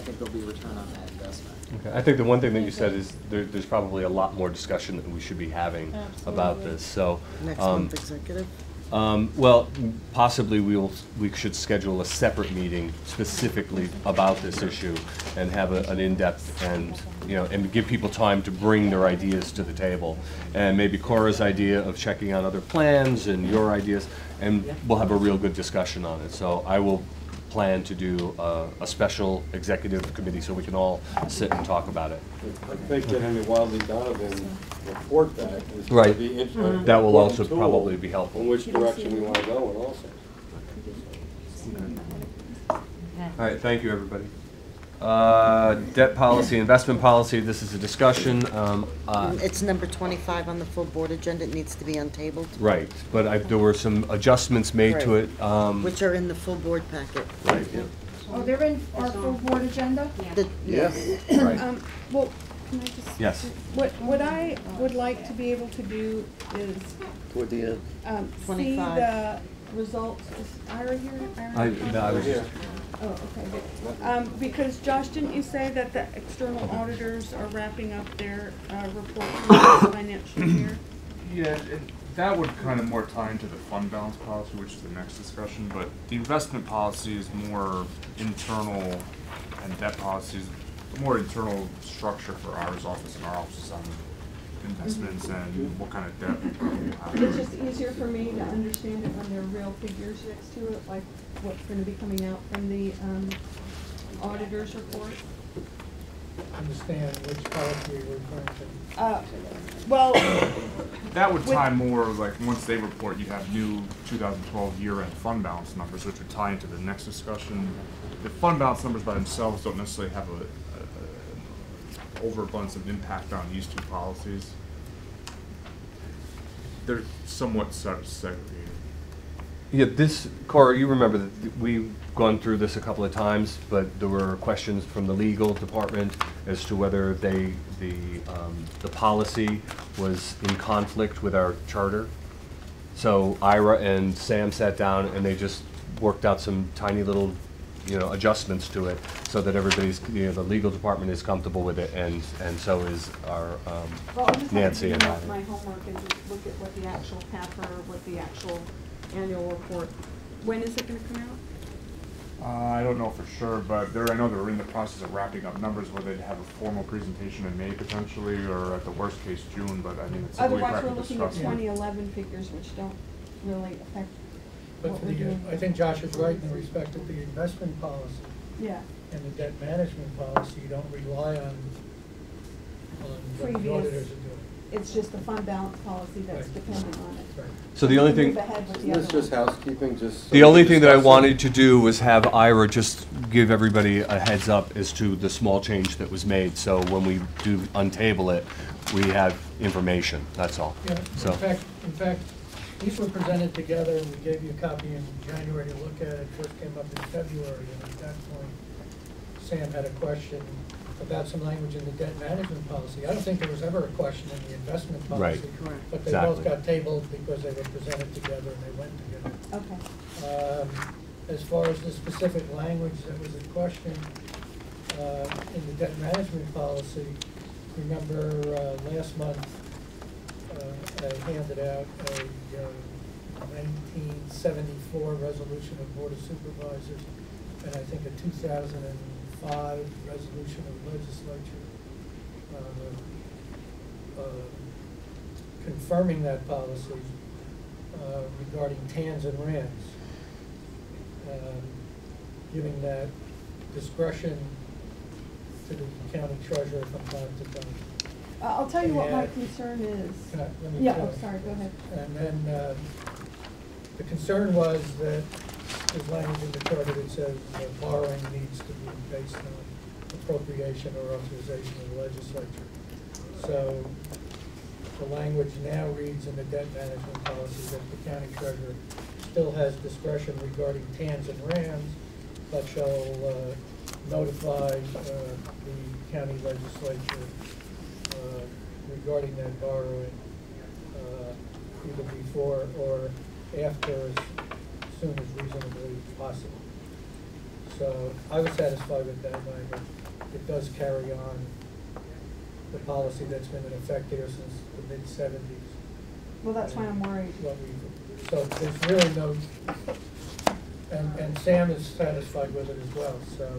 think there'll be a return on that investment. Okay. I think the one thing that you said is there's probably a lot more discussion that we should be having about this. So Next month, executive? Well, possibly we should schedule a separate meeting specifically about this issue and have an in-depth and give people time to bring their ideas to the table. And maybe Cora's idea of checking out other plans and your ideas, and we'll have a real good discussion on it. So I will plan to do a special executive committee so we can all sit and talk about it. I think getting the Wildly Donovan report back is Right. going to be interesting. That will also probably be helpful. In which direction we want to go in also. All right, thank you, everybody. Debt policy, investment policy, this is a discussion. It's number 25 on the full board agenda. It needs to be untabled. Right, but there were some adjustments made to it. Which are in the full board packet. Right, yeah. Oh, they're in our full board agenda? Yes. Right. Well, can I just? Yes. What I would like to be able to do is, Toward the end. see 25. the results. Is Ira here? No, I was just. Oh, okay, good. Because Josh, didn't you say that the external auditors are wrapping up their report for the financial year? Yeah, that would kind of more tie into the fund balance policy, which is the next discussion, but the investment policy is more internal, and debt policy is more internal structure for our office and our office on investments and what kind of debt we have. It's just easier for me to understand it when there are real figures next to it, like what's going to be coming out from the auditor's report. Understand which policy you're referring to. Well, that would tie more like once they report, you have new 2012 year-end fund balance numbers, which would tie into the next discussion. The fund balance numbers by themselves don't necessarily have a overabundance of impact on these two policies. They're somewhat segregated. Yeah, Cora, you remember that we've gone through this a couple of times, but there were questions from the legal department as to whether the policy was in conflict with our charter. So Ira and Sam sat down and they just worked out some tiny little adjustments to it so that everybody's, the legal department is comfortable with it, and so is our Nancy and I. My homework and just look at what the actual PAPR, what the actual annual report. When is it going to come out? I don't know for sure, but I know they're in the process of wrapping up numbers where they'd have a formal presentation in May potentially, or at the worst case June. But I mean, it's something we have Otherwise, to we're looking at discuss. 2011 figures, which don't really affect But what we're doing. I think Josh is right in respect of the investment policy. Yeah. And the debt management policy, you don't rely on what the Previous. auditors are doing. It's just the fund balance policy that's dependent on it. So the only thing, Move ahead with the Isn't other this just one. housekeeping, just? the only thing that I discuss it? wanted to do was have Ira just give everybody a heads up as to the small change that was made. So when we do untable it, we have information, that's all. Yeah, So, in fact, these were presented together, and we gave you a copy in January to look at. It first came up in February, and at that point, Sam had a question about some language in the debt management policy. I don't think there was ever a question in the investment policy. Right. Correct. But they Exactly. both got tabled because they were presented together and they went together. Okay. As far as the specific language that was in question, in the debt management policy, remember, last month, I handed out a 1974 resolution of Board of Supervisors, and I think a 2005 resolution of Legislature, confirming that policy, regarding TANs and RANs, giving that discretion to the county treasurer from time to time. I'll tell you what my And- concern is. Let me Yeah, finish. oh, sorry, go ahead. And then, the concern was that there's language in the charter that says borrowing needs to be based on appropriation or authorization of the legislature. So the language now reads in the debt management policy that the county treasurer still has discretion regarding TANs and RANs, but shall notify the county legislature regarding that borrowing either before or after as soon as reasonably possible. So I was satisfied with that language. It does carry on the policy that's been in effect here since the mid-70s. Well, that's why I'm worried. So there's really no, and Sam is satisfied with it as well. So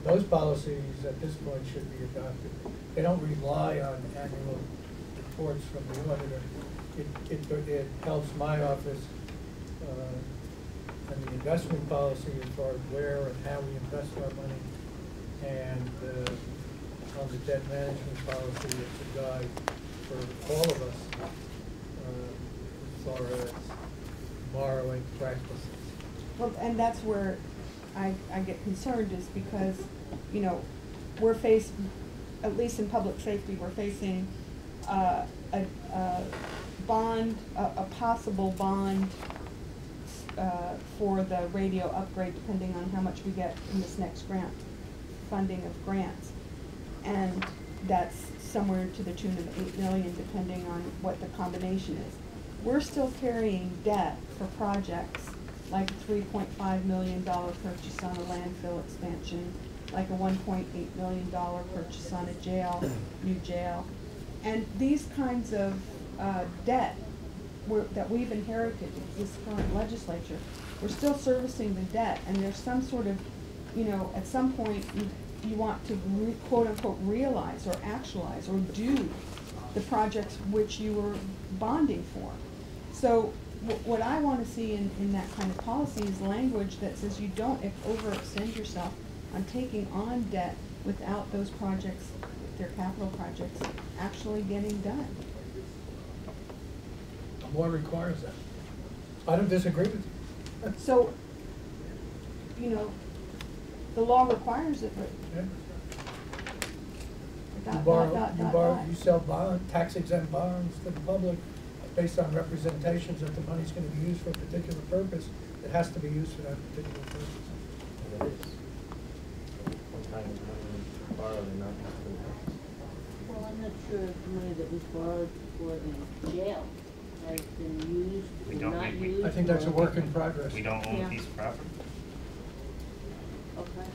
those policies at this point should be adopted. They don't rely on annual reports from the auditor. It helps my office and the investment policy as far as where and how we invest our money. And on the debt management policy, it's a guide for all of us as far as borrowing practices. Well, and that's where I get concerned, is because, you know, we're faced, at least in public safety, we're facing a bond, a possible bond for the radio upgrade, depending on how much we get in this next grant, funding of grants. And that's somewhere to the tune of $8 million, depending on what the combination is. We're still carrying debt for projects like a $3.5 million purchase on a landfill expansion, like a $1.8 million purchase on a jail, new jail. And these kinds of debt that we've inherited, this current legislature, we're still servicing the debt, and there's some sort of, you know, at some point you want to quote unquote realize or actualize or do the projects which you were bonding for. So what I want to see in that kind of policy is language that says you don't overextend yourself on taking on debt without those projects, their capital projects, actually getting done. The law requires that. I don't disagree with you. So, you know, the law requires it, but Yeah. You sell tax exempt bonds to the public based on representations that the money's gonna be used for a particular purpose. It has to be used for that particular purpose. And it is. Sometimes money is borrowed and not used. Well, I'm not sure if the money that was borrowed for the jail has been used We or don't- not we- used. I think that's a or- work in progress. We don't own Yeah. a piece of property. Okay.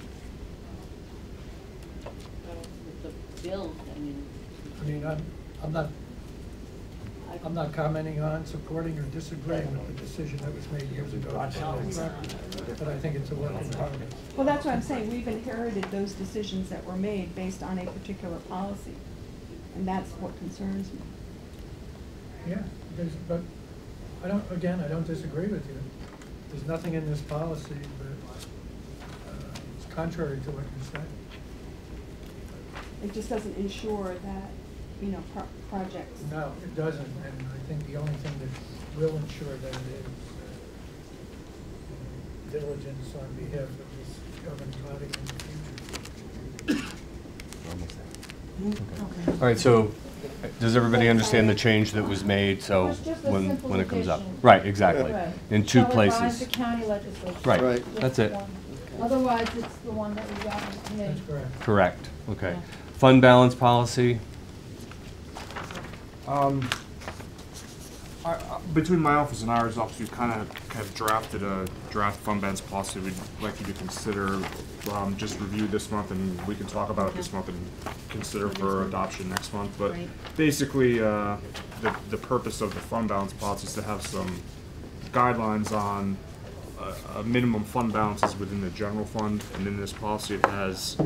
Well, it's a bill, I mean. I mean, I'm not commenting on, supporting, or disagreeing with the decision that was made years ago. But I think it's a work in progress. Well, that's what I'm saying. We've inherited those decisions that were made based on a particular policy, and that's what concerns me. Yeah, but I don't disagree with you. There's nothing in this policy that is contrary to what you said. It just doesn't ensure that projects. No, it doesn't, and I think the only thing that will ensure that is diligence on behalf of this governing body in the future. All right, so does everybody understand the change that was made, so It's just a when it comes up? simplification. Right, exactly. Right. In two So advise places. the county legislature. Right, Right. that's it. Otherwise, it's the one that we got in the committee. That's correct. Correct, okay. Fund balance policy, Between my office and ours office, we kind of have drafted a draft fund balance policy we'd like you to consider, just review this month, and we can talk about it this month and consider for adoption next month. But Right. basically, the purpose of the fund balance policy is to have some guidelines on minimum fund balances within the general fund, and in this policy it has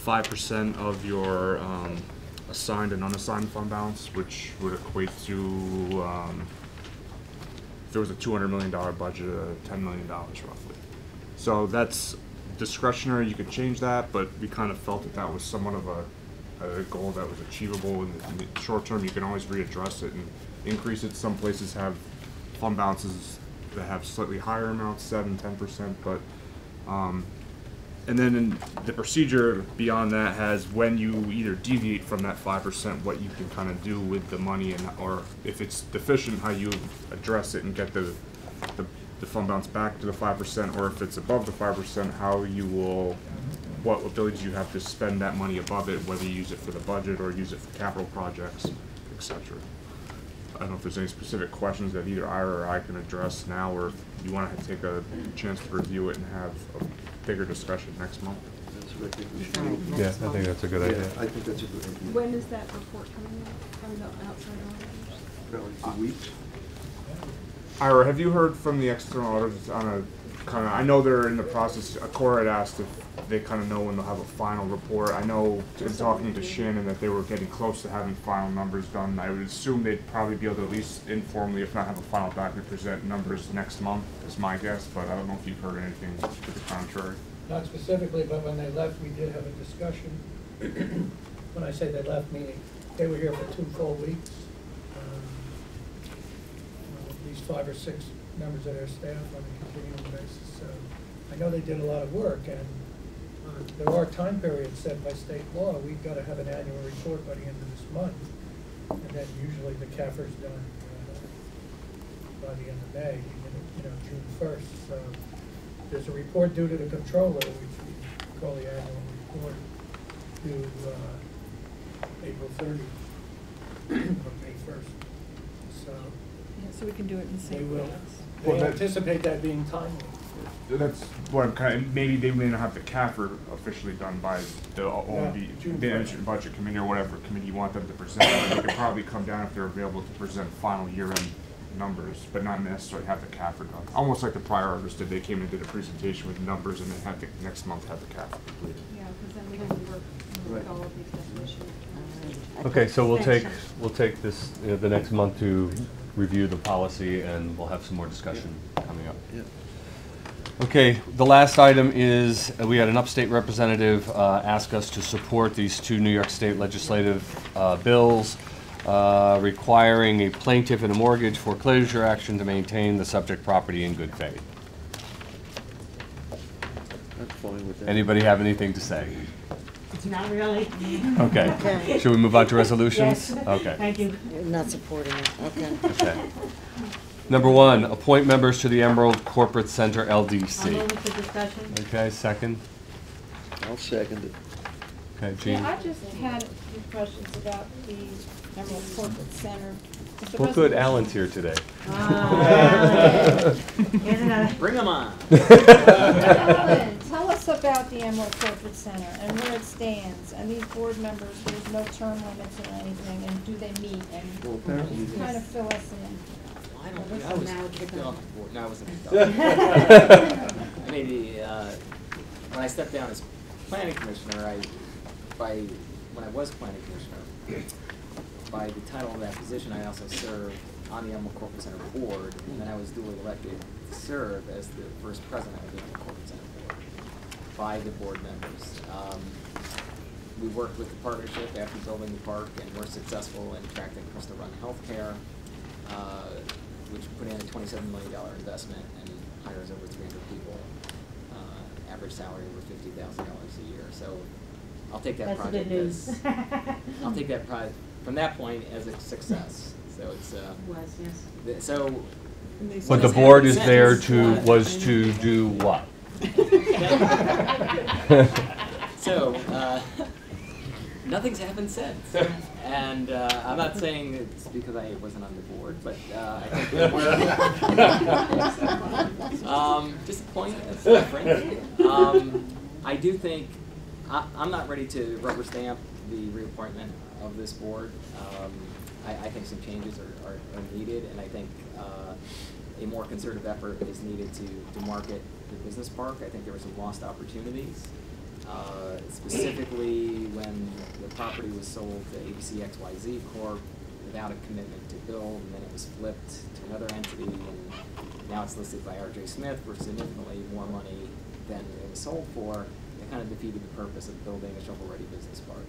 5% of your assigned and unassigned fund balance, which would equate to, if there was a $200 million budget, $10 million roughly. So that's discretionary, you could change that, but we kind of felt that that was somewhat of a goal that was achievable in the short term. You can always readdress it and increase it. Some places have fund balances that have slightly higher amounts, 7–10%, but and then in the procedure beyond that has when you either deviate from that 5%, what you can kind of do with the money, and or if it's deficient, how you address it and get the fund balance back to the 5%, or if it's above the 5%, how you will, what abilities you have to spend that money above it, whether you use it for the budget or use it for capital projects, etc. I don't know if there's any specific questions that either Ira or I can address now, or if you want to take a chance to review it and have a bigger discussion next month. That's what I think we should do. yeah, I think that's a good Yeah, idea. I think that's a good idea. When is that report coming out from the outside auditors? Probably 2 weeks. Ira, have you heard from the external auditors on a kind of, I know they're in the process, Cora had asked if they kind of know when they'll have a final report. I know in talking to Shannon that they were getting close to having final numbers done. I would assume they'd probably be able to at least informally, if not have a final document, present numbers next month, is my guess, but I don't know if you've heard anything to the contrary. Not specifically, but when they left, we did have a discussion. When I say they left, meaning they were here for 2 full weeks. At least 5 or 6 members of their staff on a continuing basis. So I know they did a lot of work, and there are time periods set by state law. We've got to have an annual report by the end of this month, and then usually the CAFR's done by the end of May, June 1st. So there's a report due to the controller, which we call the annual report, due April 30th or May 1st. So Yeah, so we can do it in the they same will. place. They anticipate that being timely. That's what I'm kind of, maybe they may not have the CAFR officially done by the June the 1st. budget committee or whatever committee you want them to present. They could probably come down if they're available to present final year-end numbers, but not necessarily have the CAFR done. Almost like the prior auditors did, they came and did a presentation with numbers and then had the next month have the CAFR completed. Yeah, because then we have to work with all of these definitions. Okay, so we'll take this, the next month to review the policy, and we'll have some more discussion coming up. Yeah. Okay, the last item is, we had an upstate representative ask us to support these 2 New York State legislative bills requiring a plaintiff in a mortgage foreclosure action to maintain the subject property in good faith. I'm fine with that. Anybody have anything to say? Not really. Okay. Okay. Should we move on to resolutions? Yes. Okay. Thank you. You're not supporting it, okay. Okay. Number 1, appoint members to the Emerald Corporate Center I'll LDC. move it for discussion. Okay, second. I'll second it. Okay, Jean. Yeah, I just had a few questions about the Emerald Corporate Center. Is the Well, good, resolution- Alan's here today. Here's another. Bring them on. Alan, tell us about the Emerald Corporate Center and where it stands. And these board members, there's no term limits or anything, and do they meet? And Well, apparently just kind of fill us in. I don't think I was kicked off the board. No, I wasn't kicked off. I mean, when I stepped down as planning commissioner, when I was planning commissioner, by the title of that position, I also served on the Emerald Corporate Center board, and then I was duly elected to serve as the first president of the Emerald Corporate Center board by the board members. we worked with the partnership after building the park, and we're successful in attracting Crystal Run Healthcare, which put in a $27 million investment and hires over 300 people. Average salary over $50,000 a year. So I'll take that That's project good news. as I'll take that project from that point as a success. So it's Was, yes. so. But the board is there to do what? So, nothing's happened since. And I'm not saying it's because I wasn't on the board, but I think disappointed, that's different. I do think, I'm not ready to rubber stamp the reappointment of this board. I think some changes are needed, and I think a more concerted effort is needed to market the business park. I think there were some lost opportunities. Specifically when the property was sold to ABC XYZ Corp. Without a commitment to build, and then it was flipped to another entity, and now it's listed by R.J. Smith for significantly more money than it was sold for. It kind of defeated the purpose of building a shovel-ready business park.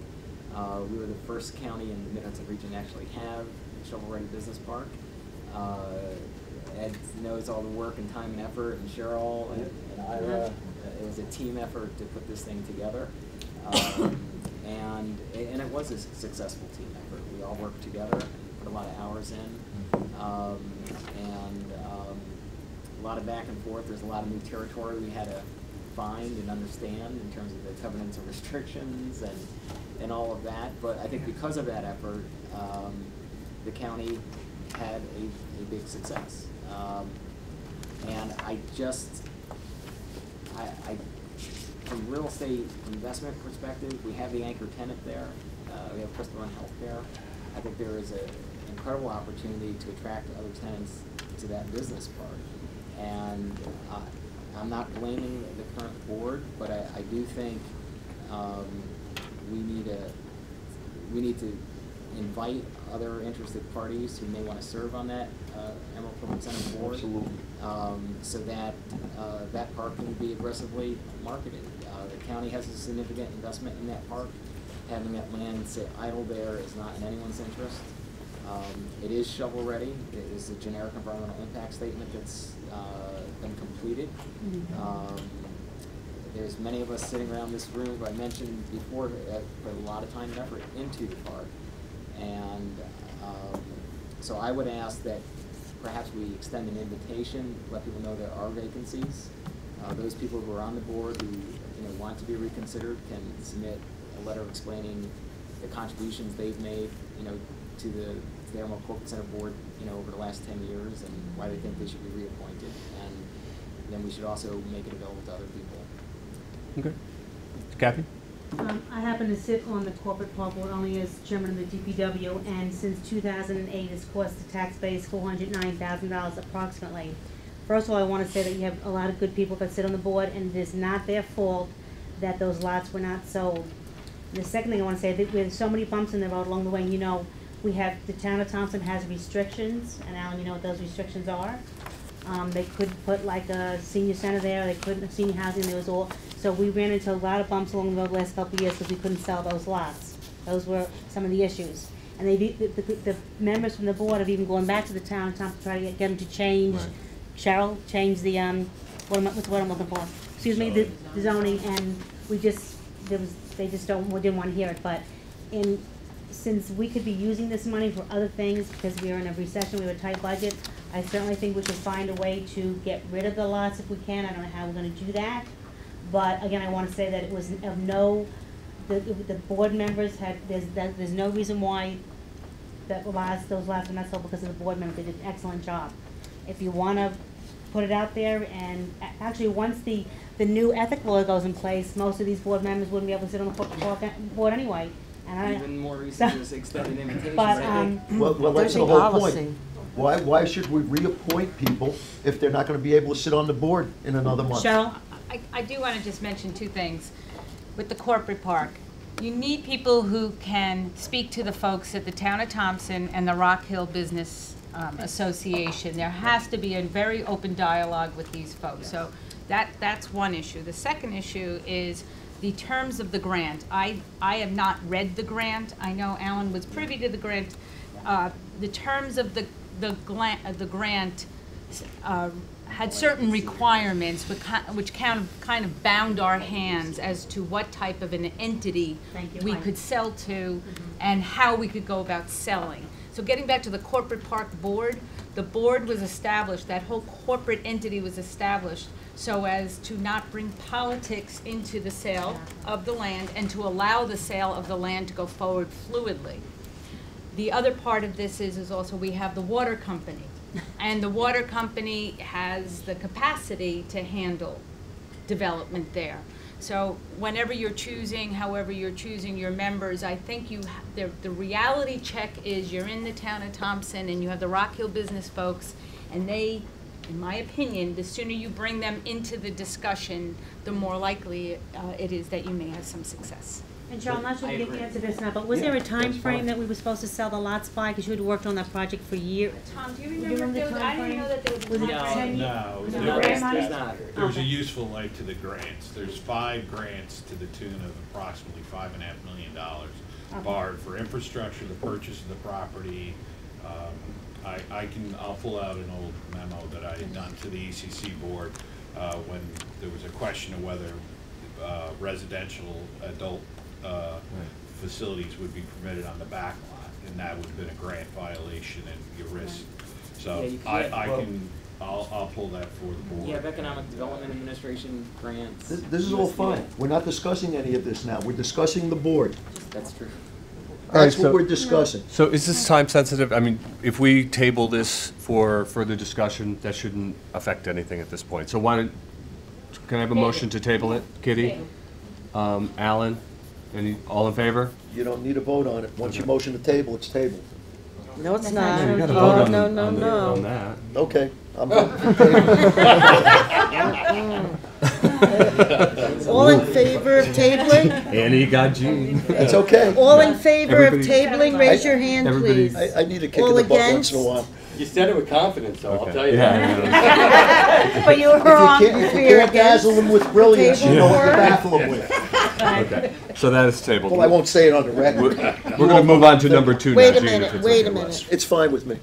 We were the first county in the Mid-Hudson region to actually have a shovel-ready business park. Ed knows all the work and time and effort, and Cheryl and Ira. It was a team effort to put this thing together, and it was a successful team effort. We all worked together and put a lot of hours in, and a lot of back and forth. There's a lot of new territory we had to find and understand in terms of the covenants and restrictions and all of that. But I think because of that effort, the county had a big success. And from real estate investment perspective, we have the anchor tenant there. We have Crystal Run Healthcare. I think there is an incredible opportunity to attract other tenants to that business park. And I'm not blaming the current board, but I do think we need to invite other interested parties who may want to serve on that Emerald Public Center board. Absolutely. So that that park can be aggressively marketed. The county has a significant investment in that park. Having that land sit idle there is not in anyone's interest. It is shovel ready. It is a generic environmental impact statement that's been completed. There's many of us sitting around this room, who I mentioned before, put a lot of time and effort into the park. And so I would ask that perhaps we extend an invitation, let people know there are vacancies. Those people who are on the board who want to be reconsidered can submit a letter explaining the contributions they've made to the Emerald Corporate Center board over the last 10 years and why they think they should be reappointed. And then we should also make it available to other people. Okay. Kathy? I happen to sit on the corporate park board only as chairman of the DPW, and since 2008, it's cost the taxpayers $409,000 approximately. First of all, I want to say that you have a lot of good people that sit on the board, and it is not their fault that those lots were not sold. And the second thing I want to say, that we have so many bumps in the road along the way. We have, the town of Thompson has restrictions, and Alan, you know what those restrictions are. They couldn't put like a senior center there, they couldn't have senior housing, there was all. So we ran into a lot of bumps along the road the last couple of years because we couldn't sell those lots. Those were some of the issues. And the members from the board have even gone back to the town of Thompson to try to get them to change, right. Cheryl, change the, what's the word I'm looking for? Excuse me, the zoning, and they just didn't want to hear it. But since we could be using this money for other things because we are in a recession, we have a tight budget, I certainly think we should find a way to get rid of the lots if we can. I don't know how we're going to do that. But again, I want to say that it was of no, the board members had, there's no reason why those lots are not sold because of the board members. They did an excellent job. If you want to put it out there, and actually once the new ethic law goes in place, most of these board members wouldn't be able to sit on the board anyway. And even more recent is extended invitations. But, well, that's the whole point. Why should we reappoint people if they're not going to be able to sit on the board in another month? Cheryl? I do want to just mention two things. With the corporate park, you need people who can speak to the folks at the town of Thompson and the Rock Hill Business Association. There has to be a very open dialogue with these folks. So that's one issue. The second issue is The terms of the grant, I have not read the grant. I know Alan was privy to the grant. The terms of the grant had certain requirements which kind of bound our hands as to what type of an entity we could sell to and how we could go about selling. So getting back to the corporate park board, the board was established, that whole corporate entity was established so as to not bring politics into the sale of the land and to allow the sale of the land to go forward fluidly. The other part of this is also we have the water company. And the water company has the capacity to handle development there. So whenever you're choosing, however you're choosing your members, I think the reality check is you're in the town of Thompson and you have the Rock Hill business folks, and they, in my opinion, the sooner you bring them into the discussion, the more likely it is that you may have some success. And Cheryl, I'm not sure if you can answer this now, but was there a time frame that we were supposed to sell the lots by? Because you had worked on that project for years. Tom, do you remember if there was, I didn't know that there was a time frame. No, there's a useful life to the grants. There's 5 grants to the tune of approximately $5.5 million borrowed for infrastructure, the purchase of the property. I'll pull out an old memo that I had done to the ECC board when there was a question of whether residential adult facilities would be permitted on the back lot, and that would have been a grant violation and you risk. So I'll pull that for the board. You have Economic Development Administration grants. This is all fine. We're not discussing any of this now. We're discussing the board. That's true. That's what we're discussing. So is this time sensitive? I mean, if we table this for further discussion, that shouldn't affect anything at this point. So why don't, can I have a motion to table it? Kitty? Alan? All in favor? You don't need a vote on it. Once you motion to table, it's tabled. No, it's not. You gotta vote on No. that. Okay. I'm voting for table. All in favor of tabling? Annie got Jean. It's okay. All in favor of tabling, raise your hand, please. I need a kick in the butt once in a while. You said it with confidence, though, I'll tell you that. But you were wrong. If you can't dazzle them with brilliance, you know what to baffle them with. Okay, so that is tabled. Well, I won't say it on the record. We're going to move on to number 2 now. Wait a Jean, minute, if it's wait a okay with minute. us. It's fine with me.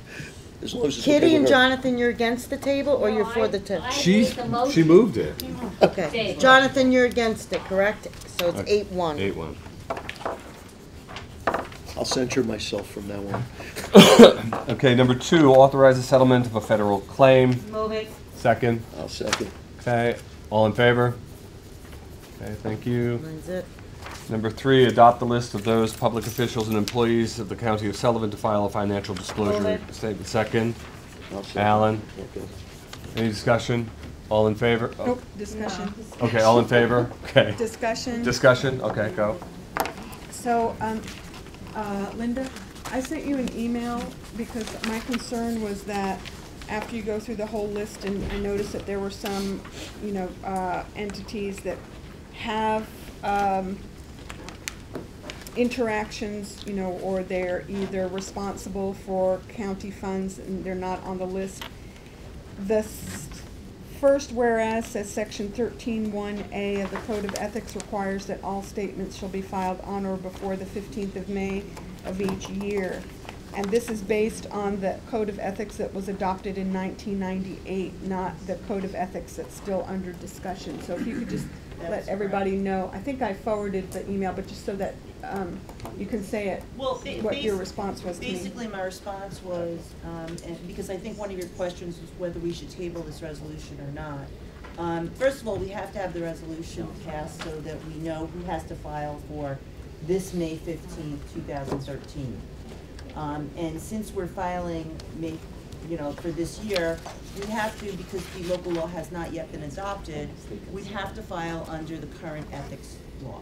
As long as it's okay Kitty with and her. Jonathan, you're against the table, or you're for the table? She moved it. Okay. Jonathan, you're against it, correct? So it's 8-1. 8-1. I'll censure myself from now on. Okay, number 2, authorize the settlement of a federal claim. Move it. Second. I'll second. Okay, all in favor? Okay, thank you. That's it. Number 3, adopt the list of those public officials and employees of the County of Sullivan to file a financial disclosure statement. Second. I'll second. Alan. Okay. Any discussion? All in favor? Oh, Nope, discussion. okay, all in favor? Okay. Discussion. Discussion? Okay, go. So, Linda, I sent you an email because my concern was that after you go through the whole list, and I noticed that there were some, entities that have interactions, or they're either responsible for county funds and they're not on the list. The first whereas says section 13(1)A of the Code of Ethics requires that all statements shall be filed on or before the 15th of May of each year. And this is based on the Code of Ethics that was adopted in 1998, not the Code of Ethics that's still under discussion. So if you could just let everybody know. I think I forwarded the email, but just so that you can say it, what your response was to me. Basically, my response was, and because I think one of your questions was whether we should table this resolution or not. First of all, we have to have the resolution passed so that we know who has to file for this May 15th, 2013. And since we're filing for this year, we have to, because the local law has not yet been adopted, we have to file under the current ethics law.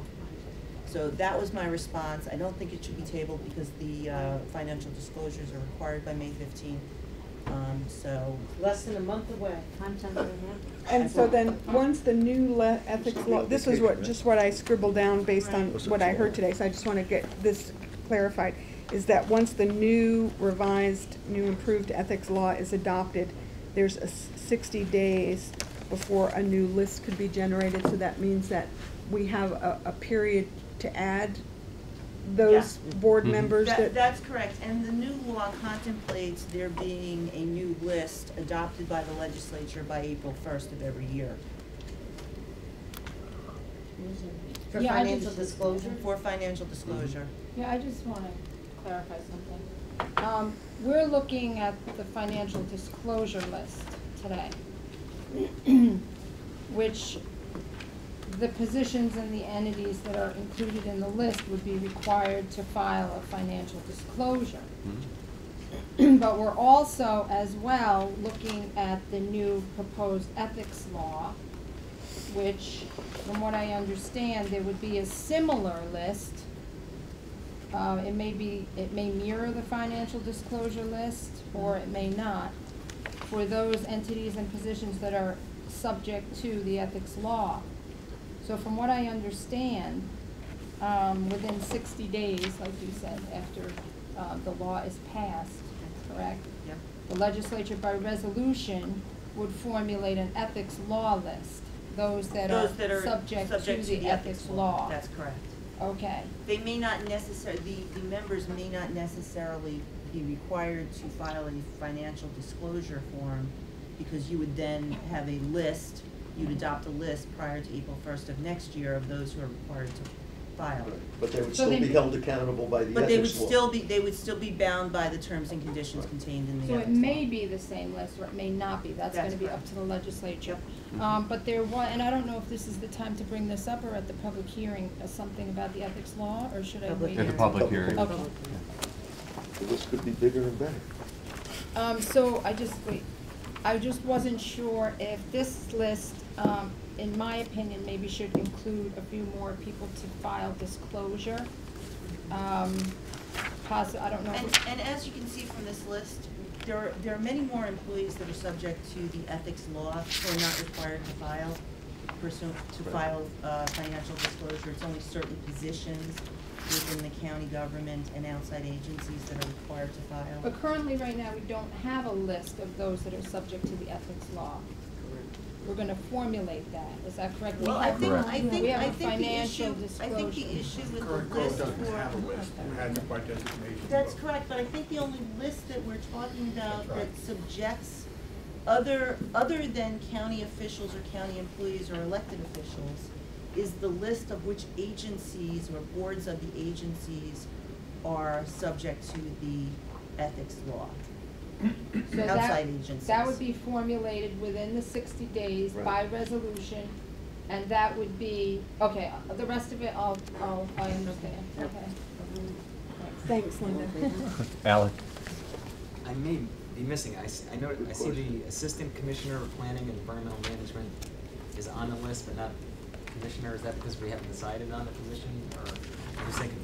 So that was my response. I don't think it should be tabled because the financial disclosures are required by May 15th. So less than a month away. And so then, once the new ethics law, this is what I scribbled down based on what I heard today, so I just want to get this clarified, is that once the new revised, new improved ethics law is adopted, there's 60 days before a new list could be generated, so that means that we have a period to add those board members that. That's correct, and the new law contemplates there being a new list adopted by the legislature by April 1st of every year. For Yeah, financial disclosure? For financial disclosure. Yeah, I just want to clarify something. We're looking at the financial disclosure list today, which the positions and the entities that are included in the list would be required to file a financial disclosure. But we're also, as well, looking at the new proposed ethics law, which, from what I understand, there would be a similar list. It may mirror the financial disclosure list, or it may not, for those entities and positions that are subject to the ethics law. So from what I understand, within 60 days, like you said, after the law is passed, correct? Yep. The legislature by resolution would formulate an ethics law list, those that are subject to the ethics law. That's correct. Okay. They may not necessarily, the members may not necessarily be required to file a financial disclosure form, because you would then have a list, you'd adopt a list prior to April 1st of next year of those who are required to file. But they would still be held accountable by the ethics law. They would still be bound by the terms and conditions contained in the So ethics it law. may be the same list, or it may not be. That's gonna be up to the legislature. But there was, and I don't know if this is the time to bring this up, or at the public hearing, something about the ethics law, or should I wait? At the public hearing. Okay. So this could be bigger and better. So I just wasn't sure if this list, in my opinion, maybe should include a few more people to file disclosure. I don't know. And as you can see from this list, there are many more employees that are subject to the ethics law who are not required to file financial disclosure. It's only certain positions within the county government and outside agencies that are required to file. But currently, right now, we don't have a list of those that are subject to the ethics law. We're gonna formulate that, is that correct? Well, We have a the financial issue, disclosure. I think the issue with Current the code list doesn't have a for, list, it hasn't by designation. that's correct, but I think the only list that we're talking about That's right. that subjects other than county officials or county employees or elected officials is the list of which agencies or boards of the agencies are subject to the ethics law. So Outside agencies. that would be formulated within the 60 days by resolution, and that would be, okay, the rest of it, I understand, okay. Thanks, Linda. Alec? I may be missing, I see the Assistant Commissioner of Planning and Environmental Management is on the list, but not Commissioner. Is that because we haven't decided on the position, or I'm just thinking?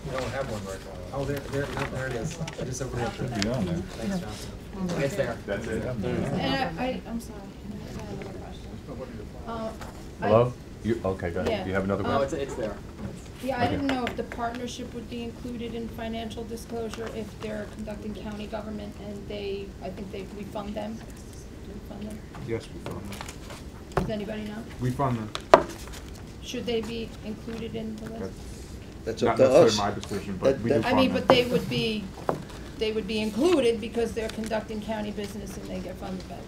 We don't have one right now. Oh, there it is. It is over there. Should be on there. Thanks, Jonathan. It's there. That's it. And I'm sorry, I have another question. Hello? Okay, go ahead. Yeah. Do you have another No, question? it's there. Yeah, I didn't know if the partnership would be included in financial disclosure if they're conducting county government and we fund them. Do we fund them? Yes, we fund them. Does anybody know? We fund them. Should they be included in the list? That's Not up to us. necessarily my decision, but we do I fund mean, them. but they would be included because they're conducting county business and they get funded by it.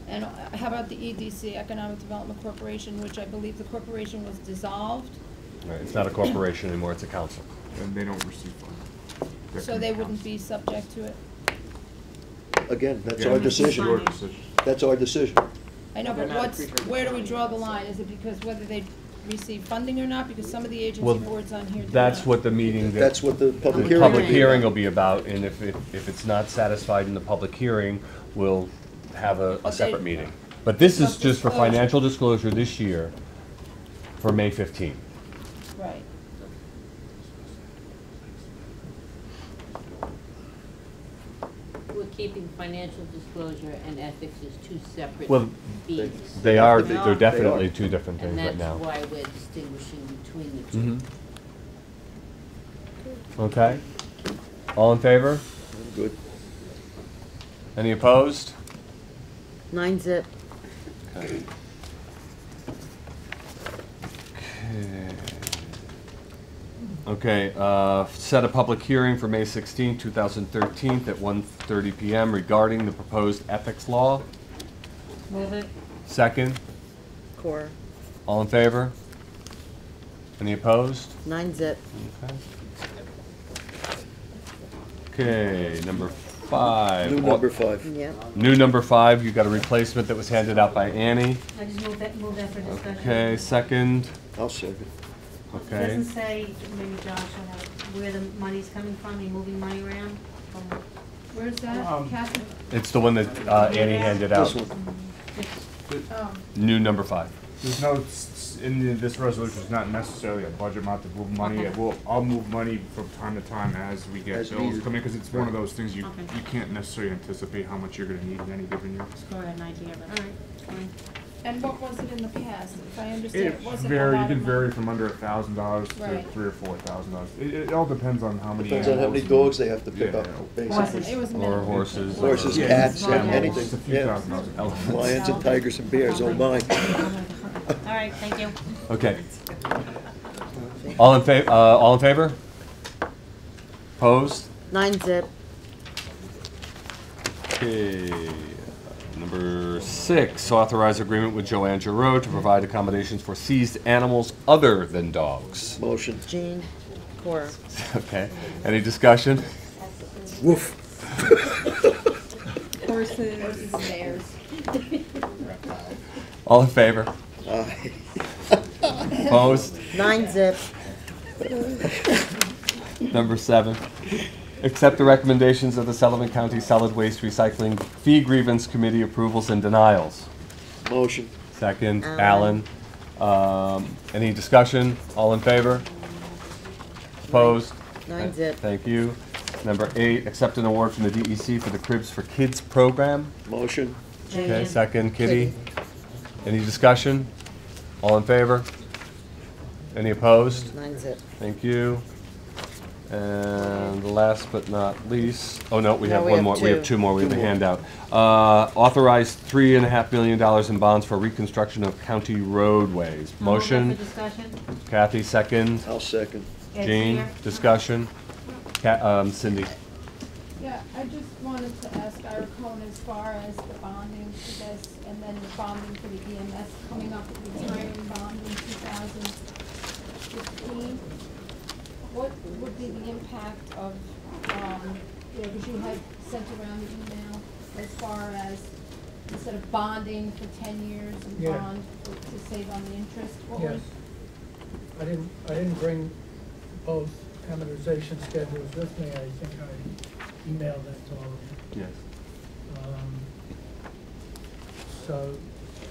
And how about the EDC, Economic Development Corporation, which I believe the corporation was dissolved? Right, it's not a corporation anymore, it's a council. And they don't receive funds. So they wouldn't be subject to it? Again, that's Yeah, our it's decision. your decision. That's our decision. I know, They're but not a creature of the where do we county. draw the line? Is it because whether they receive funding or not? Because some of the agency Well, boards on here do that's not. what the meeting, That's what the public the hearing. public will be hearing about. will be about, and if it's not satisfied in the public hearing, we'll have a Okay. separate meeting. But this is But just for disclosure. financial disclosure this year for May 15th. Right. We're keeping financial disclosure and ethics as two separate Well, beings. They are, They they're are. definitely two different things And right that's now. why we're distinguishing between the two. Mhm. Okay? All in favor? Good. Any opposed? 9-zip. Okay. Okay, set a public hearing for May 16, 2013 at 1:30 p.m. regarding the proposed ethics law. Move it. Second. Core. All in favor? Any opposed? 9-zip. Okay. Okay, number 5. New number 5. Yep. New number 5, you got a replacement that was handed out by Annie. I just move that for discussion. Okay, second. I'll second. It Okay. doesn't say, maybe Josh will have, where the money's coming from, you moving money around? Where's that, Kathy? It's the one that Annie handed out. This one. Oh, New number 5. There's no, this resolution is not necessarily a budget amount to move money. I'll move money from time to time as we get As bills needed. coming, because it's one of those things you Okay. can't necessarily anticipate how much you're gonna need in any given year. Just go ahead and idea, but all right, fine. and what was it in the past? If I understand, it wasn't a You lot can of vary money. from under $1,000 to Right. $3,000 or $4,000. It all depends on how many. Depends on how many animals dogs they have to pick Yeah. up, It basically. was Or minimal. horses. Horses, or cats, Yeah. anything. It's a few Yeah. $1,000. Lions and tigers and bears, oh my. All right, thank you. Okay. All in favor? All in favor? Opposed? 9-zip. Okay. Number 6, authorize agreement with Joanne Giroux to provide accommodations for seized animals other than dogs. Motion. Jean. Core. Okay. Any discussion? Woof. Horses, bears. All in favor? Aye. Opposed? 9-zip. Number 7, accept the recommendations of the Sullivan County Solid Waste Recycling Fee Grievance Committee approvals and denials. Motion. Second, Alan. Any discussion? All in favor? Opposed? 9-zip. Thank you. Number 8, accept an award from the DEC for the Cribs for Kids program. Motion. Okay, second, Kitty. Any discussion? All in favor? Any opposed? 9-zip. Thank you. And last but not least, oh no, we No, have we one have more, we have 2. 2 more, we have a handout. Authorize $3.5 million in bonds for reconstruction of county roadways. I'll move Motion, that for discussion. Kathy, second. I'll second. Ed's Jean, here. discussion. Cindy. Yeah, I just wanted to ask Ira Cohen, as far as the bonding for this, and then the bonding for the EMS coming up with the retiring bond in 2015, what would be the impact of, because you had sent around the email as far as, instead of bonding for 10 years and Yeah. bond to save on the interest, what Yes. was? I didn't bring both amortization schedules with me. I think I emailed that to all of you. Yes. So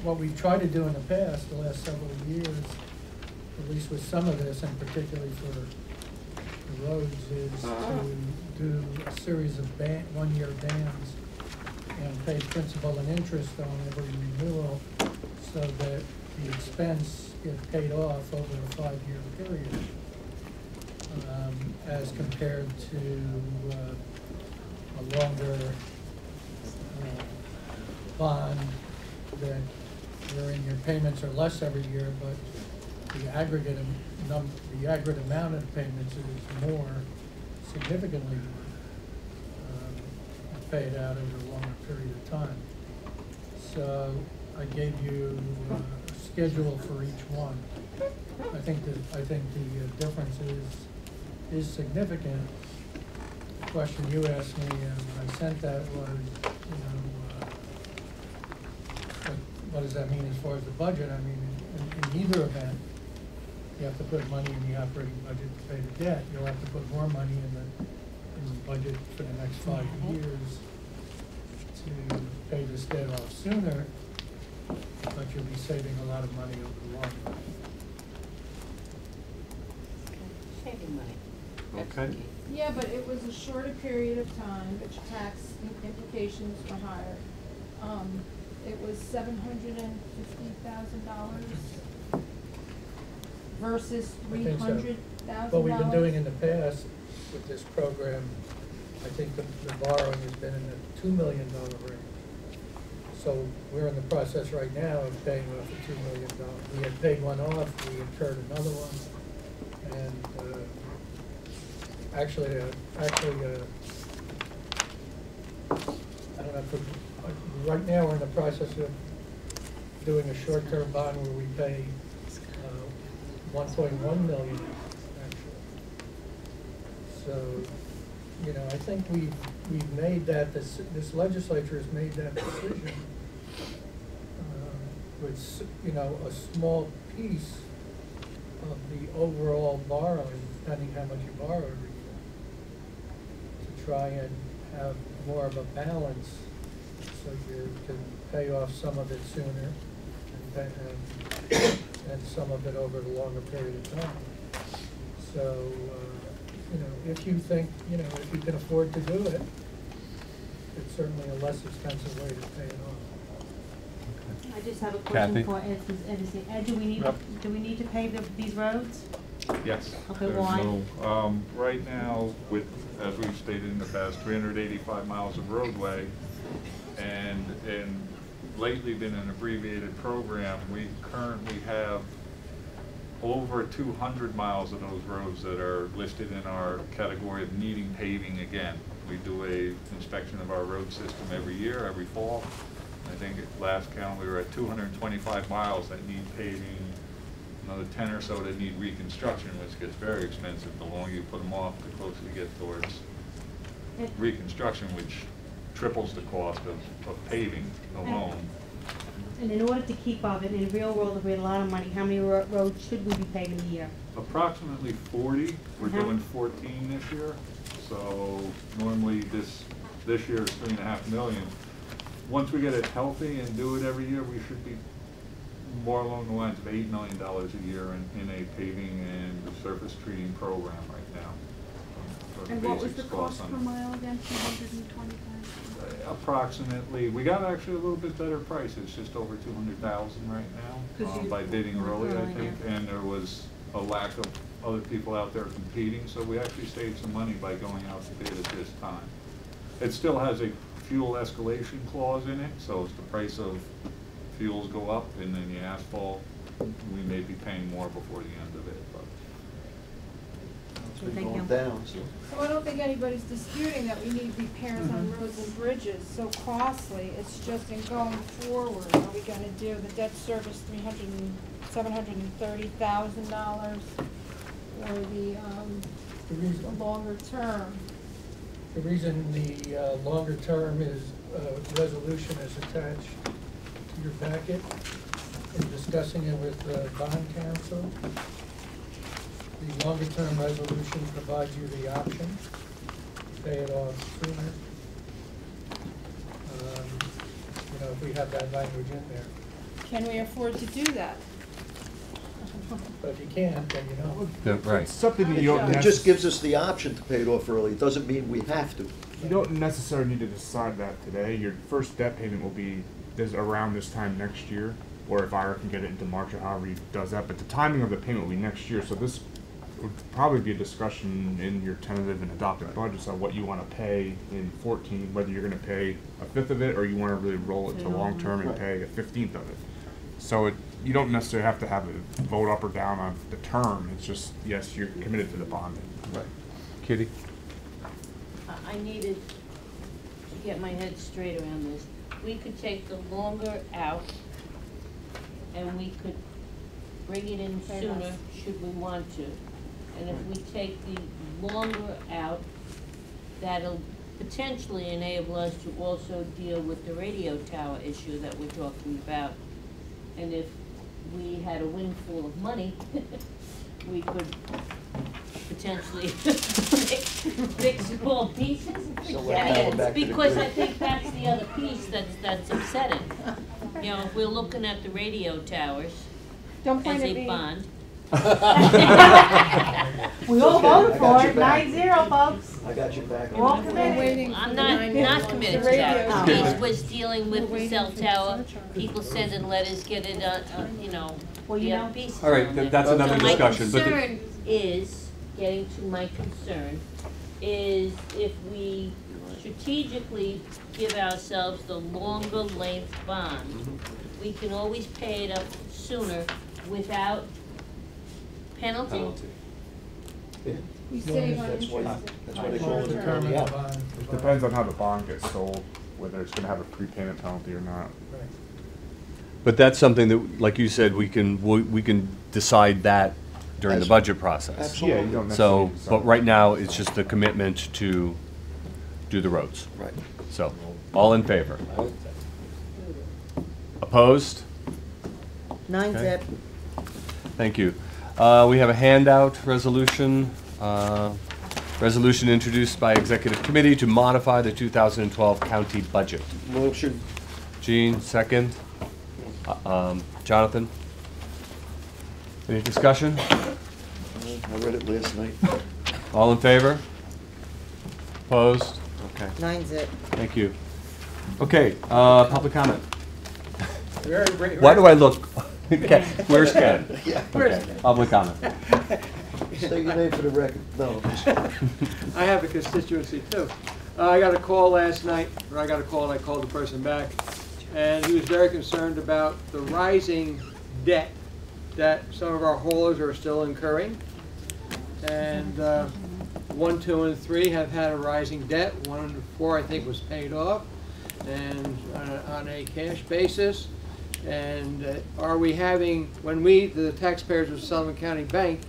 what we tried to do in the past, the last several years, at least with some of this, and particularly for the roads, is to do a series of one-year bans and pay principal and interest on every renewal so that the expense gets paid off over a 5-year period, as compared to a longer bond that wherein your payments are less every year, but the aggregate amount of payments is more, significantly more. Pay it out over a longer period of time. So I gave you a schedule for each one. I think the difference is significant. The question you asked me when I sent that was, what does that mean as far as the budget? I mean, in either event, you have to put money in the operating budget to pay the debt. You'll have to put more money in the budget for the next 5 years to pay this debt off sooner, but you'll be saving a lot of money over the long run. Saving money. Okay. Yeah, but it was a shorter period of time, which tax implications were higher. It was $750,000 versus I think so. $300,000. What we've been doing in the past with this program, I think the borrowing has been in the $2 million range. So we're in the process right now of paying off the $2 million. We had paid one off, we incurred another one, and actually, I don't know, right now we're in the process of doing a short-term bond where we pay 1.1 million, actually. So, you know, I think we've made that, this legislature has made that decision with, you know, a small piece of the overall borrowing, depending how much you borrow every year, to try and have more of a balance so you can pay off some of it sooner and some of it over a longer period of time. So, you know, if you think, you know, if you can afford to do it, it's certainly a less expensive way to pay it off. I just have a question Kathy? for Ed. Ed, do we need to pave these roads? Yes. Okay, There's why? no, right now, with, as we've stated in the past, 385 miles of roadway, and lately been an abbreviated program, we currently have over 200 miles of those roads that are listed in our category of needing paving again. We do a inspection of our road system every year, every fall. I think at last count we were at 225 miles that need paving, another 10 or so that need reconstruction, which gets very expensive. The longer you put them off, the closer you get towards reconstruction, which triples the cost of paving alone. And in order to keep up, and in the real world, if we had a lot of money, how many roads should we be paving a year? Approximately 40. We're doing 14 this year. So normally this year is $3.5 million. Once we get it healthy and do it every year, we should be more along the lines of $8 million a year in a paving and surface treating program right now. So And what was the basics cost on per mile again, 225? approximately, we got actually a little bit better prices, just over 200,000 right now, by bidding early, I think, and there was a lack of other people out there competing, so we actually saved some money by going out to bid at this time. It still has a fuel escalation clause in it, so if the price of fuels go up and then the asphalt, we may be paying more before the end of it, but. It's been going down, so. So I don't think anybody's disputing that we need repairs on roads and bridges, so costly. It's just in going forward, are we gonna do the debt service $730,000 or the longer term? The reason the longer term is, resolution is attached to your packet, in discussing it with bond counsel. The longer term resolution provides you the option to pay it off sooner. You know, if we have that language in there. Can we afford to do that? But if you can't, then you don't. Yeah, right. It's something that you don't It just gives us the option to pay it off early. It doesn't mean we have to. You don't necessarily need to decide that today. Your first debt payment will be around this time next year, or if Ira can get it into March or however he does that. But the timing of the payment will be next year, so this would probably be a discussion in your tentative and adopted budgets on what you want to pay in 14, whether you're going to pay a fifth of it or you want to really roll it to long term and pay a 15th of it. So you don't necessarily have to have a vote up or down on the term. It's just, yes, you're committed to the bonding. Right. Kitty? I needed to get my head straight around this. We could take the longer out and we could bring it in sooner should we want to. And if we take the longer out, that'll potentially enable us to also deal with the radio tower issue that we're talking about. And if we had a windfall of money, we could potentially fix small pieces. So we're going back to the Because grid. I think that's the other piece that's upsetting. You know, if we're looking at the radio towers Don't point as at a me. bond. We all voted I got for your it, back. 9-0, folks. I got your back. We're all We're committed. waiting I'm for not the 911, committed the to that. radio The tower. piece was dealing with We're the waiting cell for the tower, surcharge. people sending letters, get it, you know, Well, you the know- other pieces All right, on it. that's another discussion, So but my the- concern is, getting to my concern, is if we strategically give ourselves the longer length bond, we can always pay it up sooner without penalty. We save on That's why they call it Determine early the out. bond. It depends on how the bond gets sold, whether it's gonna have a prepayment penalty or not. Right. But that's something that, like you said, we can decide that during the budget process. Absolutely. Yeah, you don't So, necessarily decide. but right now, it's just the commitment to do the roads. Right. So, all in favor? Opposed? Nine Okay. zip. Thank you. We have a handout resolution, resolution introduced by Executive Committee to modify the 2012 county budget. Motion. Gene, second. Jonathan? Any discussion? I read it last night. All in favor? Opposed? Okay, Nine zip. thank you. Okay, public comment. Very Why do I look? Ken, where's Ken? Yeah. Okay, public comment. Say your name for the record. No. I have a constituency too. I got a call last night, or I got a call and I called the person back, and he was very concerned about the rising debt that some of our haulers are still incurring. And 1, 2, and 3 have had a rising debt. 1 and 4, I think, was paid off, and on a cash basis. And are we having, when we, the taxpayers of Sullivan County Bank,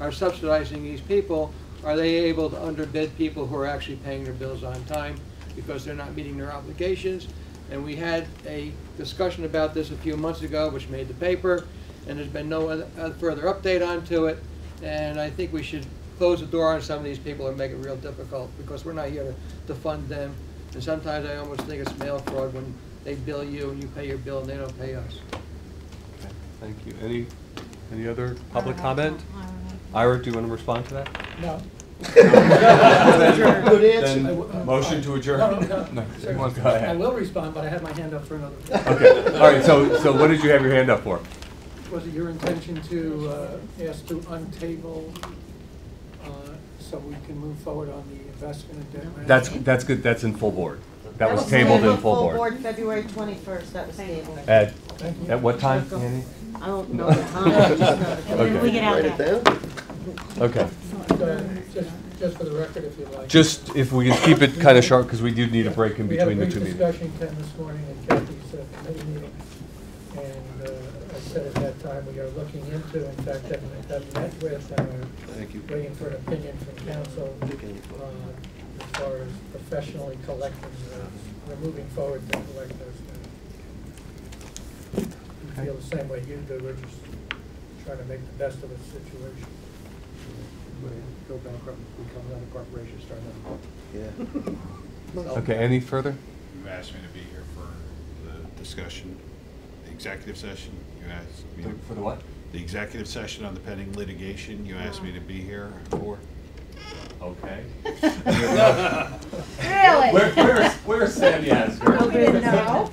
are subsidizing these people, are they able to underbid people who are actually paying their bills on time because they're not meeting their obligations? And we had a discussion about this a few months ago, which made the paper, and there's been no further update onto it. And I think we should close the door on some of these people and make it real difficult, because we're not here to fund them. And sometimes I almost think it's mail fraud when they bill you and you pay your bill and they don't pay us. Okay, thank you. Any other public comment? Ira, do you want to respond to that? No. Good answer. Then motion to adjourn? No, You want to go ahead. I will respond, but I have my hand up for another. Okay, all right, so what did you have your hand up for? Was it your intention to ask to untable so we can move forward on the investment and debt management? That's good, that's in full board. That was tabled in full board. February 21st, that was tabled. At what time, Annie? I don't know the time, I just know the date. Okay. We get out Write it there. down. Okay. Just for the record, if you'd like. Just if we can keep it kind of short, because we do need a break in between the two We meetings. had a brief discussion, Ken, this morning in Kathy's committee meeting, and I said at that time, we are looking into, in fact, have met with and are waiting for an opinion from council as far as professionally collecting those. We're moving forward to collect those now. We feel the same way you do, we're just trying to make the best of the situation. Go bankrupt, become another corporation, start another. Yeah. Okay, any further? You asked me to be here for the discussion, the executive session. You asked me For the what? the executive session on the pending litigation. You asked me to be here for. Okay. Really? Where's Sandy Asger? We didn't know.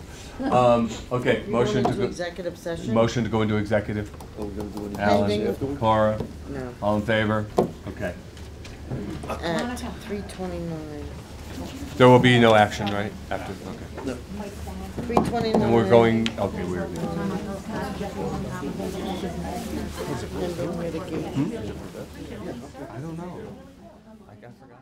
Okay, motion to Into go. executive session? Motion to go into executive. Are we gonna do anything Alan, afterwards? Cora, No. all in favor? Okay. At 3:29. There will be no action, right? After, okay. No. 3:29. And we're going, okay, we're. Pending litigation. I don't know. I forgot.